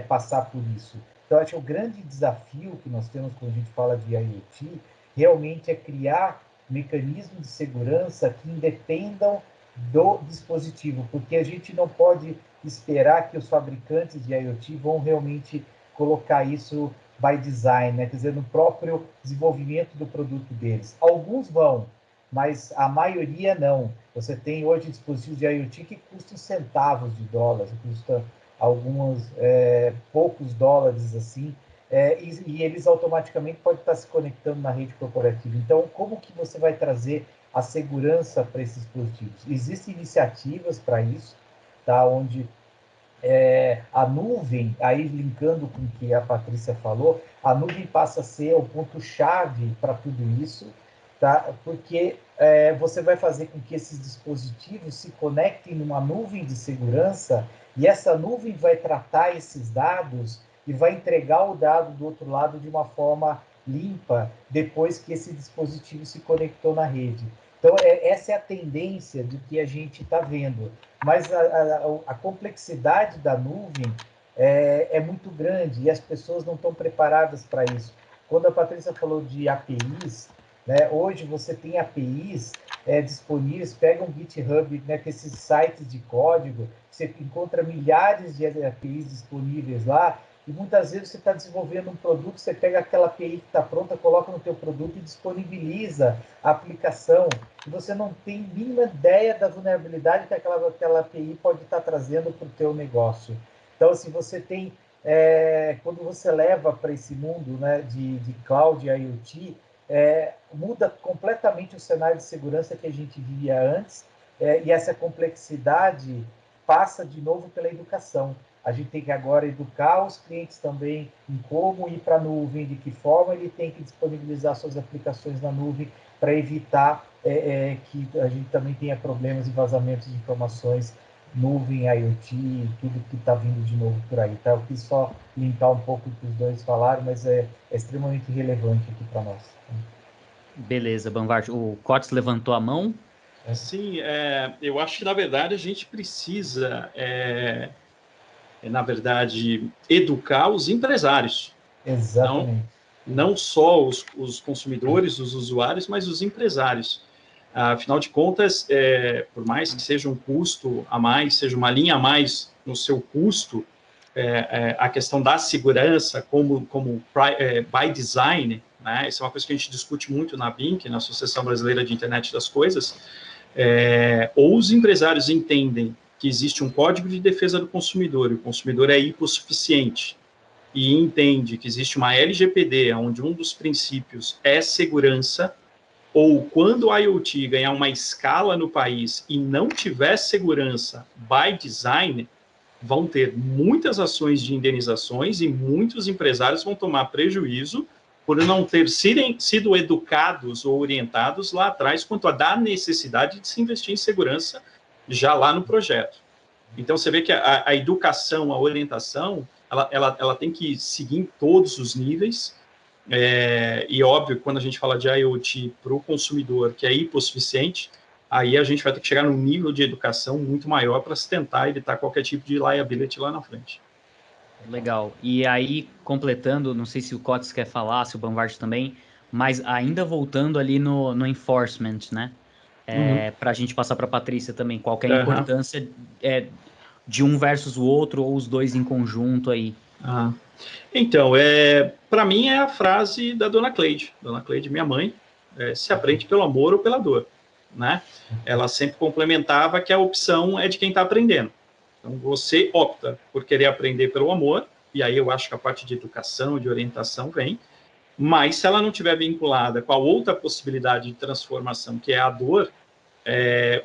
passar por isso. Então, acho que o grande desafio que nós temos quando a gente fala de IoT realmente é criar mecanismos de segurança que independam do dispositivo, porque a gente não pode esperar que os fabricantes de IoT vão realmente colocar isso by design, né? Quer dizer, no próprio desenvolvimento do produto deles. Alguns vão, mas a maioria não. Você tem hoje dispositivos de IoT que custam centavos de dólares, custam alguns poucos dólares assim, e eles automaticamente podem estar se conectando na rede corporativa. Então, como que você vai trazer a segurança para esses dispositivos? Existem iniciativas para isso, tá? Onde a nuvem, aí linkando com o que a Patrícia falou, a nuvem passa a ser o ponto-chave para tudo isso, tá? Porque você vai fazer com que esses dispositivos se conectem numa nuvem de segurança e essa nuvem vai tratar esses dados e vai entregar o dado do outro lado de uma forma limpa depois que esse dispositivo se conectou na rede. Então, essa é a tendência do que a gente está vendo. Mas a complexidade da nuvem é muito grande e as pessoas não estão preparadas para isso. Quando a Patrícia falou de APIs, né, hoje você tem APIs disponíveis, pega um GitHub, né, com esses sites de código, você encontra milhares de APIs disponíveis lá, e muitas vezes você está desenvolvendo um produto, você pega aquela API que está pronta, coloca no teu produto e disponibiliza a aplicação, e você não tem mínima ideia da vulnerabilidade que aquela API pode estar trazendo para o teu negócio. Então, assim, você tem, quando você leva para esse mundo, né, de cloud e IoT, muda completamente o cenário de segurança que a gente vivia antes, e essa complexidade passa de novo pela educação. A gente tem que agora educar os clientes também em como ir para a nuvem, de que forma ele tem que disponibilizar suas aplicações na nuvem para evitar que a gente também tenha problemas e vazamentos de informações, nuvem, IoT, tudo que está vindo de novo por aí. Tá? Eu quis só linkar um pouco o que os dois falaram, mas é extremamente relevante aqui para nós.
Beleza, Banvart. O Cotes levantou a mão.
Sim, eu acho que, na verdade, a gente precisa, na verdade, educar os empresários.
Exatamente.
Não só os consumidores, os usuários, mas os empresários. Afinal de contas, por mais que seja um custo a mais, seja uma linha a mais no seu custo, a questão da segurança como by design, né? Isso é uma coisa que a gente discute muito na BINC, na Associação Brasileira de Internet das Coisas, ou os empresários entendem que existe um código de defesa do consumidor, e o consumidor é hipossuficiente, e entende que existe uma LGPD, onde um dos princípios é segurança, ou quando o IoT ganhar uma escala no país e não tiver segurança by design, vão ter muitas ações de indenizações e muitos empresários vão tomar prejuízo por não ter sido educados ou orientados lá atrás quanto a da necessidade de se investir em segurança já lá no projeto. Então, você vê que a educação, a orientação, ela tem que seguir em todos os níveis, e óbvio, quando a gente fala de IoT para o consumidor, que é hipossuficiente, aí a gente vai ter que chegar num nível de educação muito maior para se tentar evitar qualquer tipo de liability lá na frente.
Legal. E aí, completando, não sei se o Cotes quer falar, se o Banvart também, mas ainda voltando ali no enforcement, né? Para a gente passar para a Patrícia também, qual que é a importância de um versus o outro, ou os dois em conjunto aí?
Então, para mim é a frase da Dona Cleide, minha mãe, se aprende pelo amor ou pela dor, né? Ela sempre complementava que a opção é de quem está aprendendo. Então, você opta por querer aprender pelo amor, e aí eu acho que a parte de educação, de orientação vem, mas se ela não estiver vinculada com a outra possibilidade de transformação, que é a dor,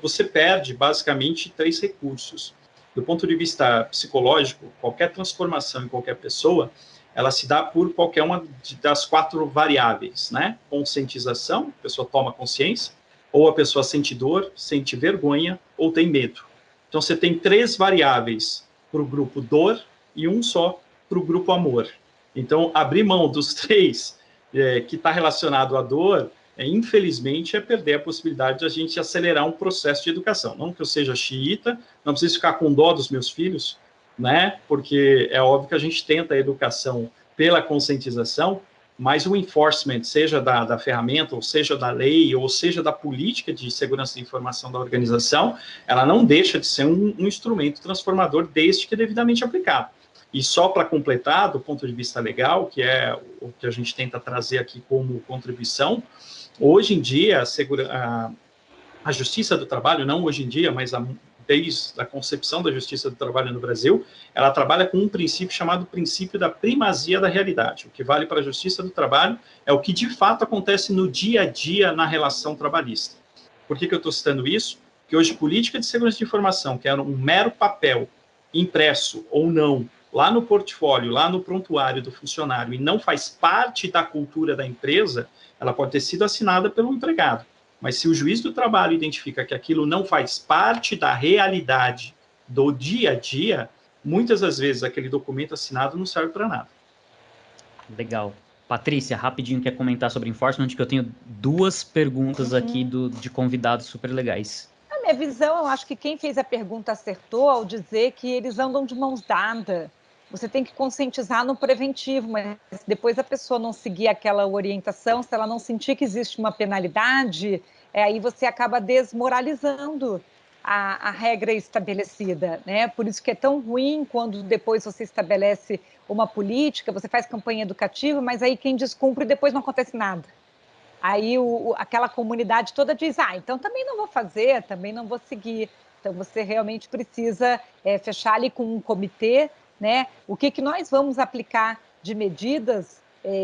você perde basicamente 3 recursos. Do ponto de vista psicológico, qualquer transformação em qualquer pessoa, ela se dá por qualquer uma das 4 variáveis, né? Conscientização, a pessoa toma consciência, ou a pessoa sente dor, sente vergonha, ou tem medo. Então, você tem 3 variáveis para o grupo dor e 1 só para o grupo amor. Então, abrir mão dos 3 que está relacionado à dor, infelizmente, é perder a possibilidade de a gente acelerar um processo de educação. Não que eu seja xiita, não preciso ficar com dó dos meus filhos, né? Porque é óbvio que a gente tenta a educação pela conscientização, mas o enforcement, seja da ferramenta, ou seja da lei, ou seja da política de segurança de informação da organização, ela não deixa de ser um instrumento transformador desde que devidamente aplicado. E só para completar, do ponto de vista legal, que é o que a gente tenta trazer aqui como contribuição, hoje em dia, a Justiça do Trabalho, não hoje em dia, mas desde a concepção da Justiça do Trabalho no Brasil, ela trabalha com um princípio chamado princípio da primazia da realidade. O que vale para a Justiça do Trabalho é o que de fato acontece no dia a dia na relação trabalhista. Por que eu estou citando isso? Porque hoje política de segurança de informação, que era um mero papel impresso ou não, lá no portfólio, lá no prontuário do funcionário, e não faz parte da cultura da empresa, ela pode ter sido assinada pelo empregado. Mas se o juiz do trabalho identifica que aquilo não faz parte da realidade do dia a dia, muitas das vezes aquele documento assinado não serve para nada.
Legal. Patrícia, rapidinho, quer comentar sobre enforcement, que eu tenho 2 perguntas aqui de convidados super legais.
Na minha visão, eu acho que quem fez a pergunta acertou ao dizer que eles andam de mãos dadas. Você tem que conscientizar no preventivo, mas depois a pessoa não seguir aquela orientação, se ela não sentir que existe uma penalidade, aí você acaba desmoralizando a regra estabelecida, né? Por isso que é tão ruim quando depois você estabelece uma política, você faz campanha educativa, mas aí quem descumpre depois não acontece nada. Aí aquela comunidade toda diz, então também não vou fazer, também não vou seguir. Então você realmente precisa fechar ali com um comitê, né? O que nós vamos aplicar de medidas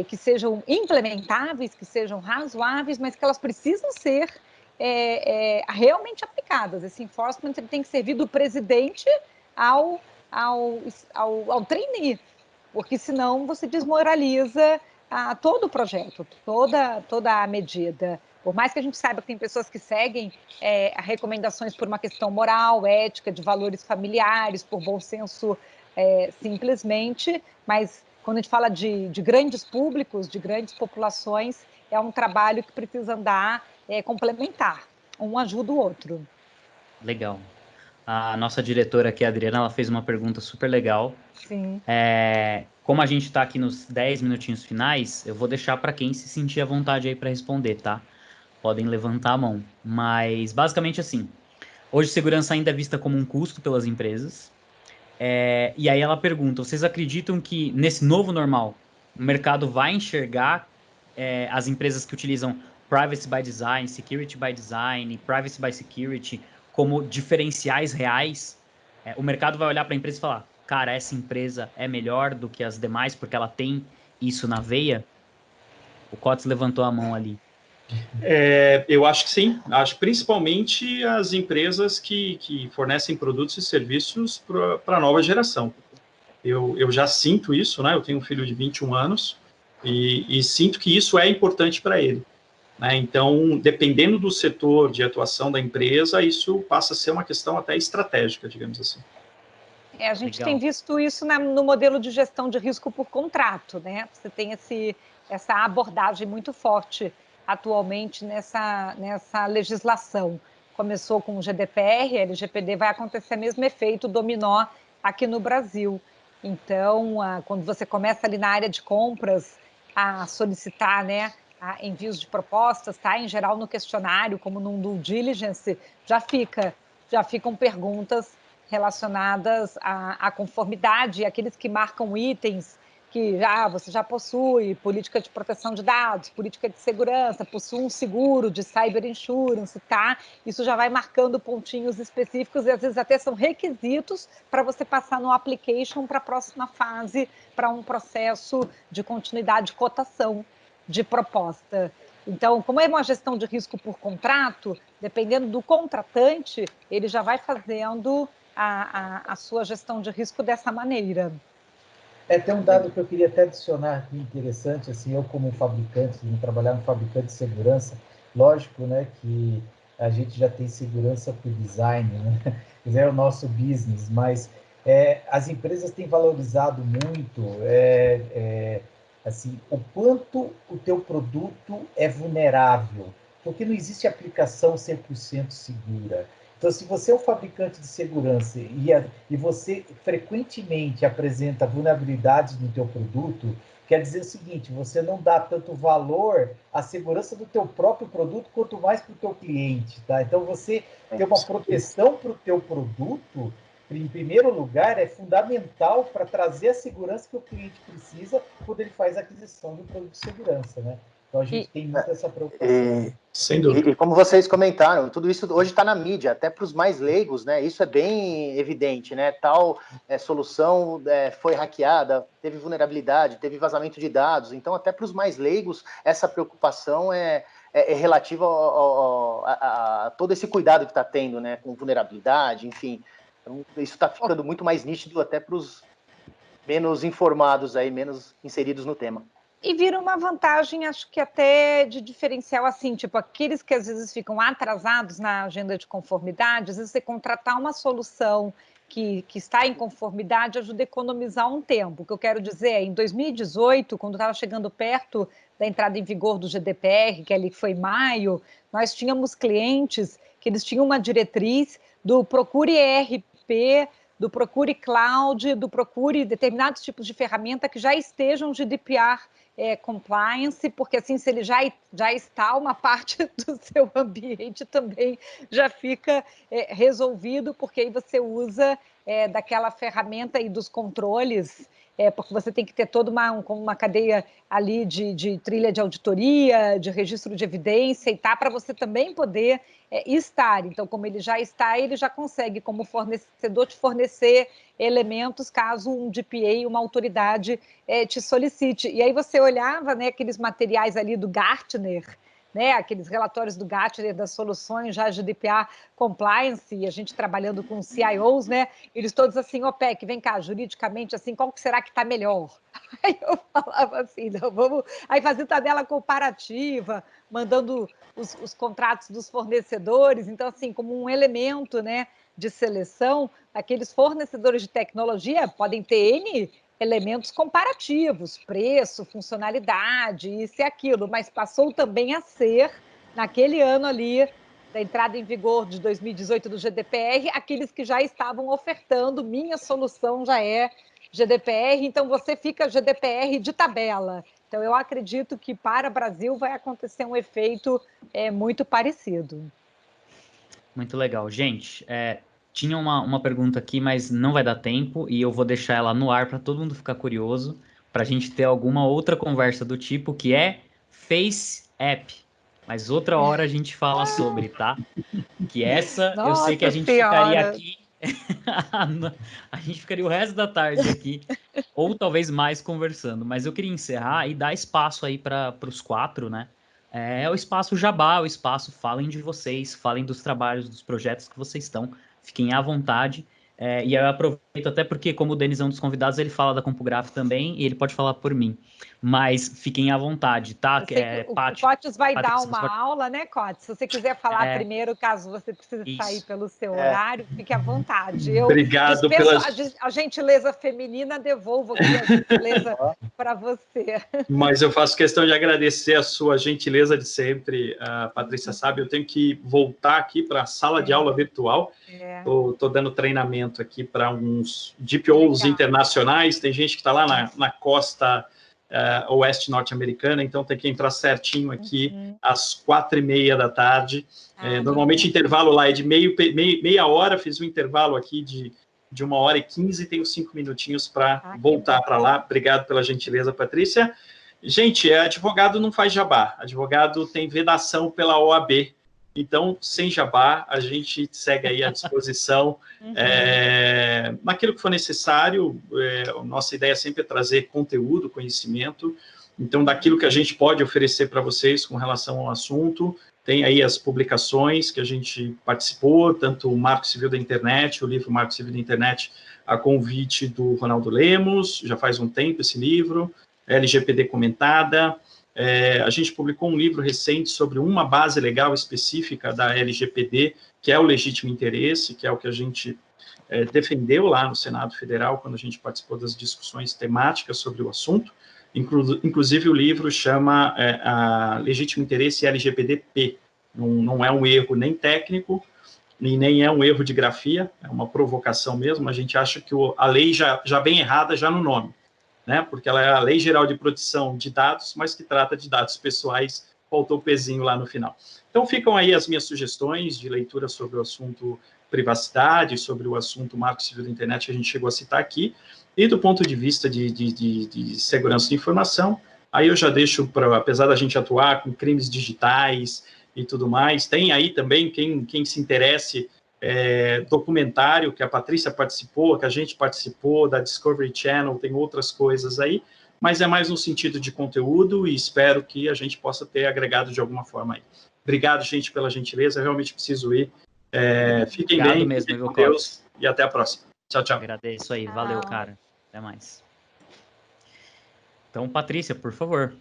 que sejam implementáveis, que sejam razoáveis, mas que elas precisam ser realmente aplicadas. Esse enforcement ele tem que servir do presidente ao trainee, porque senão você desmoraliza todo o projeto, toda a medida. Por mais que a gente saiba que tem pessoas que seguem recomendações por uma questão moral, ética, de valores familiares, por bom senso simplesmente, mas quando a gente fala de grandes públicos, de grandes populações, é um trabalho que precisa andar complementar. Um ajuda o outro.
Legal. A nossa diretora aqui, a Adriana, ela fez uma pergunta super legal.
Sim.
Como a gente está aqui nos 10 minutinhos finais, eu vou deixar para quem se sentir à vontade aí para responder, tá? Podem levantar a mão. Mas, basicamente assim, hoje segurança ainda é vista como um custo pelas empresas. E aí ela pergunta, vocês acreditam que nesse novo normal, o mercado vai enxergar as empresas que utilizam Privacy by Design, Security by Design, Privacy by Security como diferenciais reais? O mercado vai olhar para a empresa e falar, cara, essa empresa é melhor do que as demais porque ela tem isso na veia? O Cotes levantou a mão ali.
Eu acho que sim. Acho principalmente as empresas que fornecem produtos e serviços para a nova geração. Eu já sinto isso, né? Eu tenho um filho de 21 anos e sinto que isso é importante para ele. Né? Então, dependendo do setor de atuação da empresa, isso passa a ser uma questão até estratégica, digamos assim.
A gente tem visto isso no modelo de gestão de risco por contrato, né? Você tem essa abordagem muito forte atualmente nessa legislação. Começou com o GDPR, LGPD, vai acontecer o mesmo efeito dominó aqui no Brasil. Então, quando você começa ali na área de compras a solicitar, né, envios de propostas, tá? Em geral, no questionário, como num due diligence, já ficam perguntas relacionadas à conformidade, aqueles que marcam itens que você já possui, política de proteção de dados, política de segurança, possui um seguro de cyber insurance, tá? Isso já vai marcando pontinhos específicos e às vezes até são requisitos para você passar no application para a próxima fase, para um processo de continuidade de cotação de proposta. Então, como é uma gestão de risco por contrato, dependendo do contratante, ele já vai fazendo a sua gestão de risco dessa maneira.
Tem um dado que eu queria até adicionar aqui, interessante, assim, eu como fabricante, trabalhar no fabricante de segurança, lógico, né, que a gente já tem segurança para o design, né, é o nosso business, mas as empresas têm valorizado muito, assim, o quanto o teu produto é vulnerável, porque não existe aplicação 100% segura. Então, se você é um fabricante de segurança e você frequentemente apresenta vulnerabilidades no teu produto, quer dizer o seguinte, você não dá tanto valor à segurança do teu próprio produto, quanto mais para o teu cliente, tá? Então, você ter uma proteção para o teu produto, em primeiro lugar, é fundamental para trazer a segurança que o cliente precisa quando ele faz a aquisição do produto de segurança, né? Então, a gente tem muito essa preocupação.
Sem dúvida.
E como vocês comentaram, tudo isso hoje está na mídia, até para os mais leigos, né? Isso é bem evidente, né? Tal solução foi hackeada, teve vulnerabilidade, teve vazamento de dados. Então, até para os mais leigos, essa preocupação é relativa a todo esse cuidado que está tendo, né? Com vulnerabilidade, enfim. Então, isso está ficando muito mais nítido até para os menos informados aí, menos inseridos no tema.
E vira uma vantagem, acho que até de diferencial, assim, tipo, aqueles que às vezes ficam atrasados na agenda de conformidade, às vezes você contratar uma solução que está em conformidade ajuda a economizar um tempo. O que eu quero dizer é, em 2018, quando estava chegando perto da entrada em vigor do GDPR, que ali foi maio, nós tínhamos clientes que eles tinham uma diretriz do procure ERP, do procure cloud, do procure determinados tipos de ferramenta que já estejam GDPR compliance, porque assim, se ele já está, uma parte do seu ambiente também já fica resolvido, porque aí você usa daquela ferramenta e dos controles, porque você tem que ter toda uma cadeia ali de trilha de auditoria, de registro de evidência e tá, para você também poder estar. Então, como ele já está, ele já consegue, como fornecedor, te fornecer elementos caso um DPA, uma autoridade, te solicite. E aí você olhava, né, aqueles materiais ali do Gartner, né, aqueles relatórios do Gartner das soluções já GDPR compliance, e a gente trabalhando com CIOs, né, eles todos assim, OPEC, vem cá, juridicamente, assim, qual que será que está melhor? Aí eu falava assim, não, vamos... Aí fazia tabela comparativa, mandando os contratos dos fornecedores, então, assim, como um elemento, né, de seleção, aqueles fornecedores de tecnologia podem ter N elementos comparativos, preço, funcionalidade, isso e aquilo, mas passou também a ser, naquele ano ali, da entrada em vigor de 2018 do GDPR, aqueles que já estavam ofertando, minha solução já é GDPR, então você fica GDPR de tabela. Então, eu acredito que para o Brasil vai acontecer um efeito muito parecido.
Muito legal. Gente, tinha uma pergunta aqui, mas não vai dar tempo, e eu vou deixar ela no ar para todo mundo ficar curioso, para a gente ter alguma outra conversa do tipo, que é Face App. Mas outra hora a gente fala sobre, tá? Que essa, eu sei que a gente ficaria aqui... a gente ficaria o resto da tarde aqui, ou talvez mais conversando, mas eu queria encerrar e dar espaço aí para os quatro, né? É o espaço jabá, o espaço falem de vocês, falem dos trabalhos, dos projetos que vocês estão, fiquem à vontade. E eu aproveito até porque, como o Denis é um dos convidados, ele fala da CompuGraph também, e ele pode falar por mim. Mas fiquem à vontade, tá?
O Cotes vai dar uma aula, né, Cotes? Se você quiser falar primeiro, caso você precise sair pelo seu horário, fique à vontade.
Obrigado
a gentileza feminina, devolvo aqui a gentileza para você.
Mas eu faço questão de agradecer a sua gentileza de sempre, a Patrícia sabe, eu tenho que voltar aqui para a sala de aula virtual. Estou dando treinamento aqui para uns DPOs internacionais, tem gente que está lá na costa oeste norte-americana, então tem que entrar certinho aqui às 4h30 da tarde. Normalmente o intervalo lá é de meia hora, fiz um intervalo aqui de 1h15, tenho 5 minutinhos para voltar para lá. Obrigado pela gentileza, Patrícia. Gente, advogado não faz jabá, advogado tem vedação pela OAB, então, sem jabá, a gente segue aí à disposição naquilo que for necessário. Nossa ideia sempre é trazer conteúdo, conhecimento, então, daquilo que a gente pode oferecer para vocês com relação ao assunto, tem aí as publicações que a gente participou, tanto o Marco Civil da Internet, o livro Marco Civil da Internet, a convite do Ronaldo Lemos, já faz um tempo esse livro, LGPD comentada. A gente publicou um livro recente sobre uma base legal específica da LGPD, que é o legítimo interesse, que é o que a gente defendeu lá no Senado Federal, quando a gente participou das discussões temáticas sobre o assunto. Inclusive, o livro chama a Legítimo Interesse LGPD-P. Não é um erro nem técnico, e nem é um erro de grafia, é uma provocação mesmo. A gente acha que a lei já vem errada já no nome, né? Porque ela é a Lei Geral de Proteção de Dados, mas que trata de dados pessoais, faltou o pezinho lá no final. Então, ficam aí as minhas sugestões de leitura sobre o assunto privacidade, sobre o assunto Marco Civil da Internet que a gente chegou a citar aqui, e do ponto de vista de segurança de informação, aí eu já deixo, apesar da gente atuar com crimes digitais e tudo mais, tem aí também, quem se interesse, documentário que a Patrícia participou, que a gente participou, da Discovery Channel, tem outras coisas aí, mas é mais no sentido de conteúdo e espero que a gente possa ter agregado de alguma forma aí. Obrigado, gente, pela gentileza, eu realmente preciso ir. Fiquem bem,
mesmo,
fiquem com Deus e até a próxima. Tchau, tchau.
Agradeço aí, valeu, cara. Até mais. Então, Patrícia, por favor.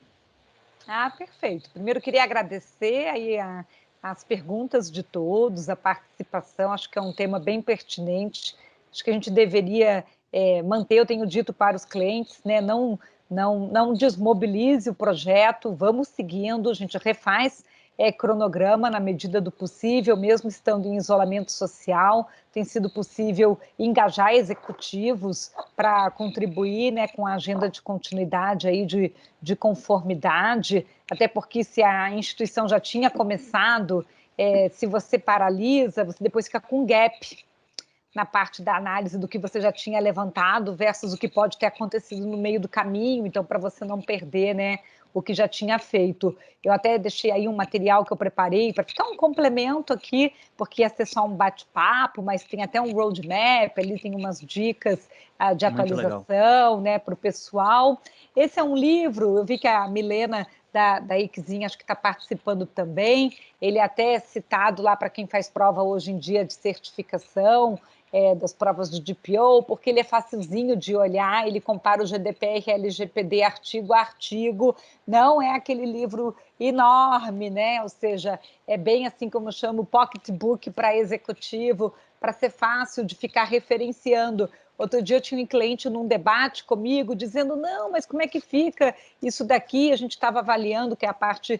Perfeito. Primeiro, queria agradecer aí as perguntas de todos, a participação, acho que é um tema bem pertinente, acho que a gente deveria manter, eu tenho dito para os clientes, né, não desmobilize o projeto, vamos seguindo, a gente refaz cronograma na medida do possível, mesmo estando em isolamento social, tem sido possível engajar executivos para contribuir, né, com a agenda de continuidade aí de conformidade, até porque se a instituição já tinha começado, se você paralisa, você depois fica com gap na parte da análise do que você já tinha levantado versus o que pode ter acontecido no meio do caminho, então para você não perder, né, o que já tinha feito. Eu até deixei aí um material que eu preparei para ficar um complemento aqui, porque ia ser só um bate-papo, mas tem até um roadmap, ali tem umas dicas de atualização, né, para o pessoal. Esse é um livro, eu vi que a Milena da ICSIM, acho que está participando também, ele até é citado lá para quem faz prova hoje em dia de certificação, das provas do DPO, porque ele é facilzinho de olhar, ele compara o GDPR e LGPD artigo a artigo, não é aquele livro enorme, né? Ou seja, é bem assim como eu chamo pocketbook para executivo, para ser fácil de ficar referenciando. Outro dia eu tinha um cliente num debate comigo dizendo, não, mas como é que fica isso daqui? A gente estava avaliando que é a parte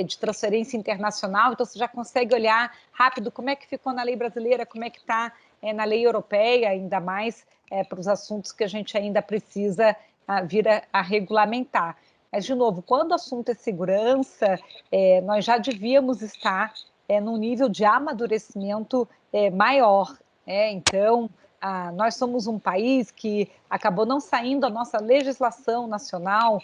de transferência internacional, então você já consegue olhar rápido como é que ficou na lei brasileira, como é que está na lei europeia, ainda mais para os assuntos que a gente ainda precisa vir a regulamentar. Mas, de novo, quando o assunto é segurança, nós já devíamos estar num nível de amadurecimento maior. Então, nós somos um país que acabou não saindo a nossa legislação nacional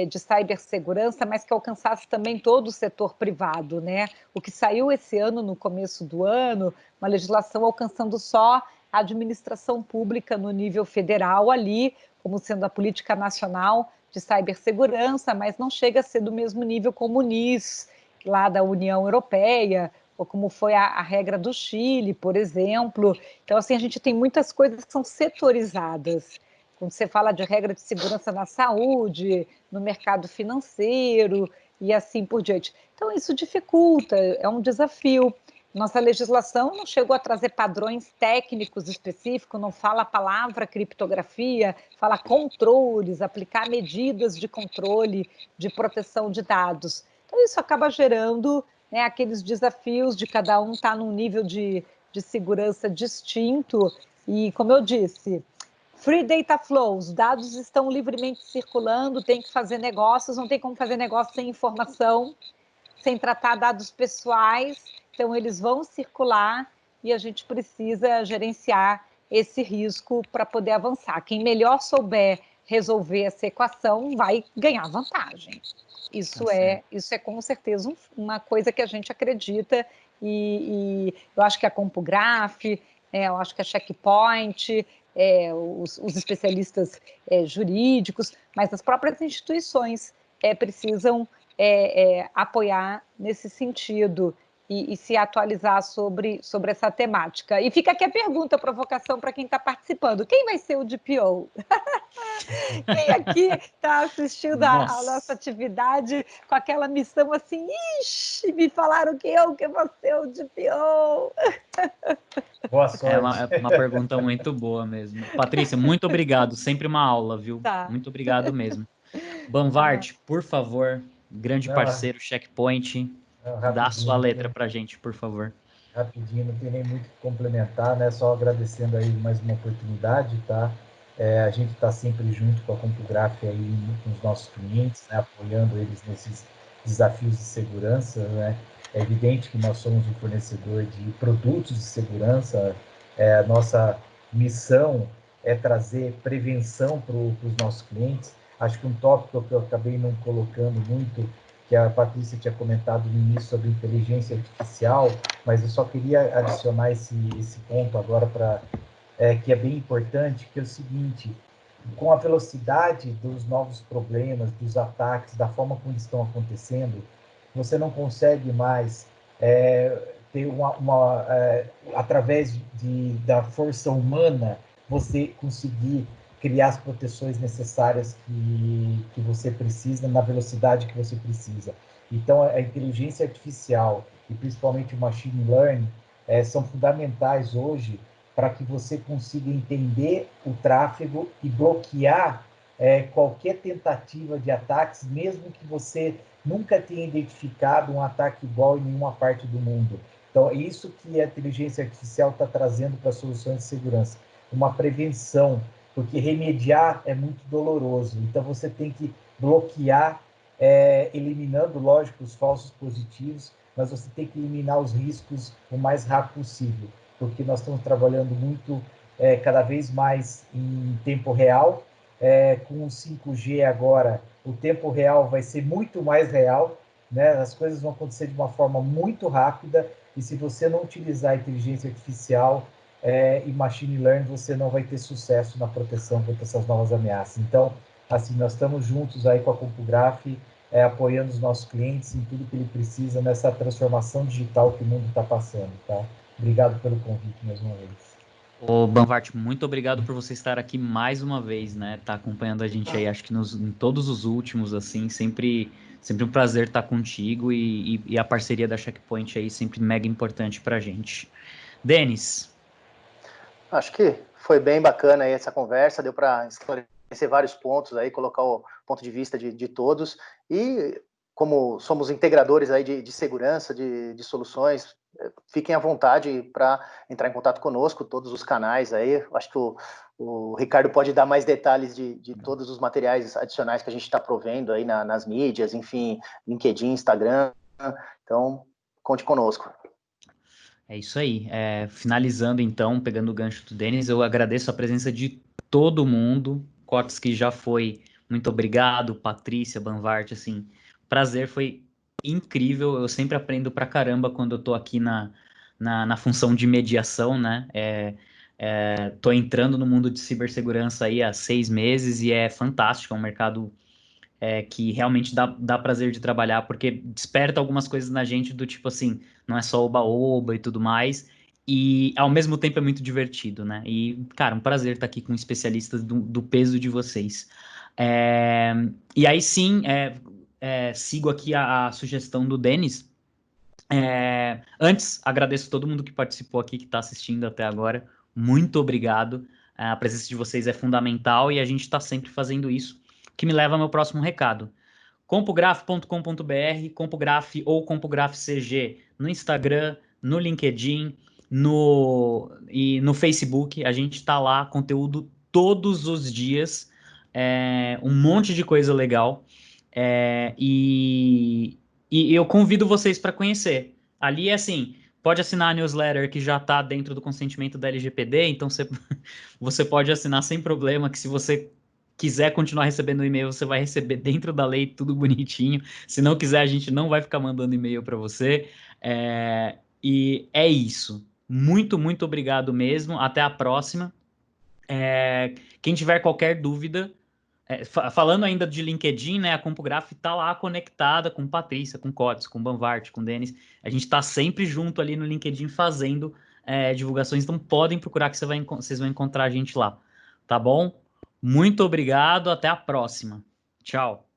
de cibersegurança, mas que alcançasse também todo o setor privado, né? O que saiu esse ano, no começo do ano, uma legislação alcançando só a administração pública no nível federal ali, como sendo a política nacional de cibersegurança, mas não chega a ser do mesmo nível como o NIS, lá da União Europeia, ou como foi a regra do Chile, por exemplo. Então, assim, a gente tem muitas coisas que são setorizadas. Quando você fala de regra de segurança na saúde, no mercado financeiro e assim por diante. Então, isso dificulta, é um desafio. Nossa legislação não chegou a trazer padrões técnicos específicos, não fala a palavra criptografia, fala controles, aplicar medidas de controle, de proteção de dados. Então, isso acaba gerando, né, aqueles desafios de cada um estar num nível de segurança distinto. E, como eu disse, Free data flow, os dados estão livremente circulando, tem que fazer negócios, não tem como fazer negócio sem informação, sem tratar dados pessoais, então eles vão circular e a gente precisa gerenciar esse risco para poder avançar. Quem melhor souber resolver essa equação vai ganhar vantagem. Isso é com certeza uma coisa que a gente acredita e eu acho que a CompuGraph, eu acho que a Checkpoint, os especialistas jurídicos, mas as próprias instituições precisam apoiar nesse sentido e se atualizar sobre essa temática. E fica aqui a pergunta, a provocação para quem está participando. Quem vai ser o DPO? Quem aqui está assistindo a nossa atividade com aquela missão assim, ixi, me falaram que vou ser o DPO.
Boa sorte.
É uma pergunta muito boa mesmo. Patrícia, muito obrigado. Sempre uma aula, viu?
Tá.
Muito obrigado mesmo. Banvart, por favor, grande parceiro, Checkpoint, dá a sua letra para a gente, por favor.
Rapidinho, não tem nem muito o que complementar, né? Só agradecendo aí mais uma oportunidade, tá? A gente está sempre junto com a CompuGraph aí, com os nossos clientes, né? Apoiando eles nesses desafios de segurança, né? É evidente que nós somos um fornecedor de produtos de segurança. A nossa missão é trazer prevenção para os nossos clientes. Acho que um tópico que eu acabei não colocando muito, que a Patrícia tinha comentado no início sobre inteligência artificial, mas eu só queria adicionar esse ponto agora que é bem importante, que é o seguinte: com a velocidade dos novos problemas, dos ataques, da forma como eles estão acontecendo, você não consegue mais ter através da força humana, você conseguir criar as proteções necessárias que você precisa, na velocidade que você precisa. Então, a inteligência artificial e principalmente o machine learning são fundamentais hoje para que você consiga entender o tráfego e bloquear qualquer tentativa de ataques, mesmo que você nunca tenha identificado um ataque igual em nenhuma parte do mundo. Então, é isso que a inteligência artificial está trazendo para soluções de segurança. Uma prevenção, porque remediar é muito doloroso. Então, você tem que bloquear, eliminando, lógico, os falsos positivos, mas você tem que eliminar os riscos o mais rápido possível, porque nós estamos trabalhando muito, cada vez mais em tempo real. Com o 5G agora, o tempo real vai ser muito mais real, né? As coisas vão acontecer de uma forma muito rápida, e se você não utilizar a inteligência artificial e machine learning, você não vai ter sucesso na proteção contra essas novas ameaças. Então, assim, nós estamos juntos aí com a CompuGraph, apoiando os nossos clientes em tudo que ele precisa nessa transformação digital que o mundo está passando, tá? Obrigado pelo convite mais uma vez.
Ô, Banvart, muito obrigado por você estar aqui mais uma vez, né? Tá acompanhando a gente aí, acho que em todos os últimos, assim, sempre um prazer estar contigo e a parceria da Checkpoint aí sempre mega importante pra gente. Denis.
Acho que foi bem bacana aí essa conversa, deu para esclarecer vários pontos aí, colocar o ponto de vista de todos, e como somos integradores aí de segurança, de soluções, fiquem à vontade para entrar em contato conosco, todos os canais aí. Acho que o Ricardo pode dar mais detalhes de todos os materiais adicionais que a gente está provendo aí nas mídias, enfim, LinkedIn, Instagram. Então, conte conosco.
É isso aí. Finalizando então, pegando o gancho do Denis, eu agradeço a presença de todo mundo. Cortes que já foi, muito obrigado, Patrícia, Banvart, assim, prazer, foi incrível. Eu sempre aprendo pra caramba quando eu tô aqui na função de mediação, né? Tô entrando no mundo de cibersegurança aí há 6 meses e é fantástico, é um mercado que realmente dá prazer de trabalhar, porque desperta algumas coisas na gente do tipo assim, não é só oba-oba e tudo mais, e ao mesmo tempo é muito divertido, né? E, cara, um prazer estar aqui com especialistas do peso de vocês. E aí sim, sigo aqui a sugestão do Denis. Antes, agradeço todo mundo que participou aqui, que está assistindo até agora. Muito obrigado. A presença de vocês é fundamental e a gente está sempre fazendo isso, que me leva ao meu próximo recado. compograph.com.br, Compograph ou Compograph CG no Instagram, no LinkedIn, e no Facebook. A gente está lá, conteúdo todos os dias, um monte de coisa legal, e eu convido vocês para conhecer. Ali é assim, pode assinar a newsletter que já está dentro do consentimento da LGPD, então você pode assinar sem problema, que se você quiser continuar recebendo e-mail, você vai receber dentro da lei, tudo bonitinho. Se não quiser, a gente não vai ficar mandando e-mail para você. E é isso. Muito, muito obrigado mesmo. Até a próxima. Quem tiver qualquer dúvida, falando ainda de LinkedIn, né, a CompuGraph está lá conectada com Patrícia, com Cotes, com Banvart, com Denis. A gente está sempre junto ali no LinkedIn fazendo divulgações, então podem procurar que vocês vão encontrar a gente lá. Tá bom? Muito obrigado, até a próxima. Tchau.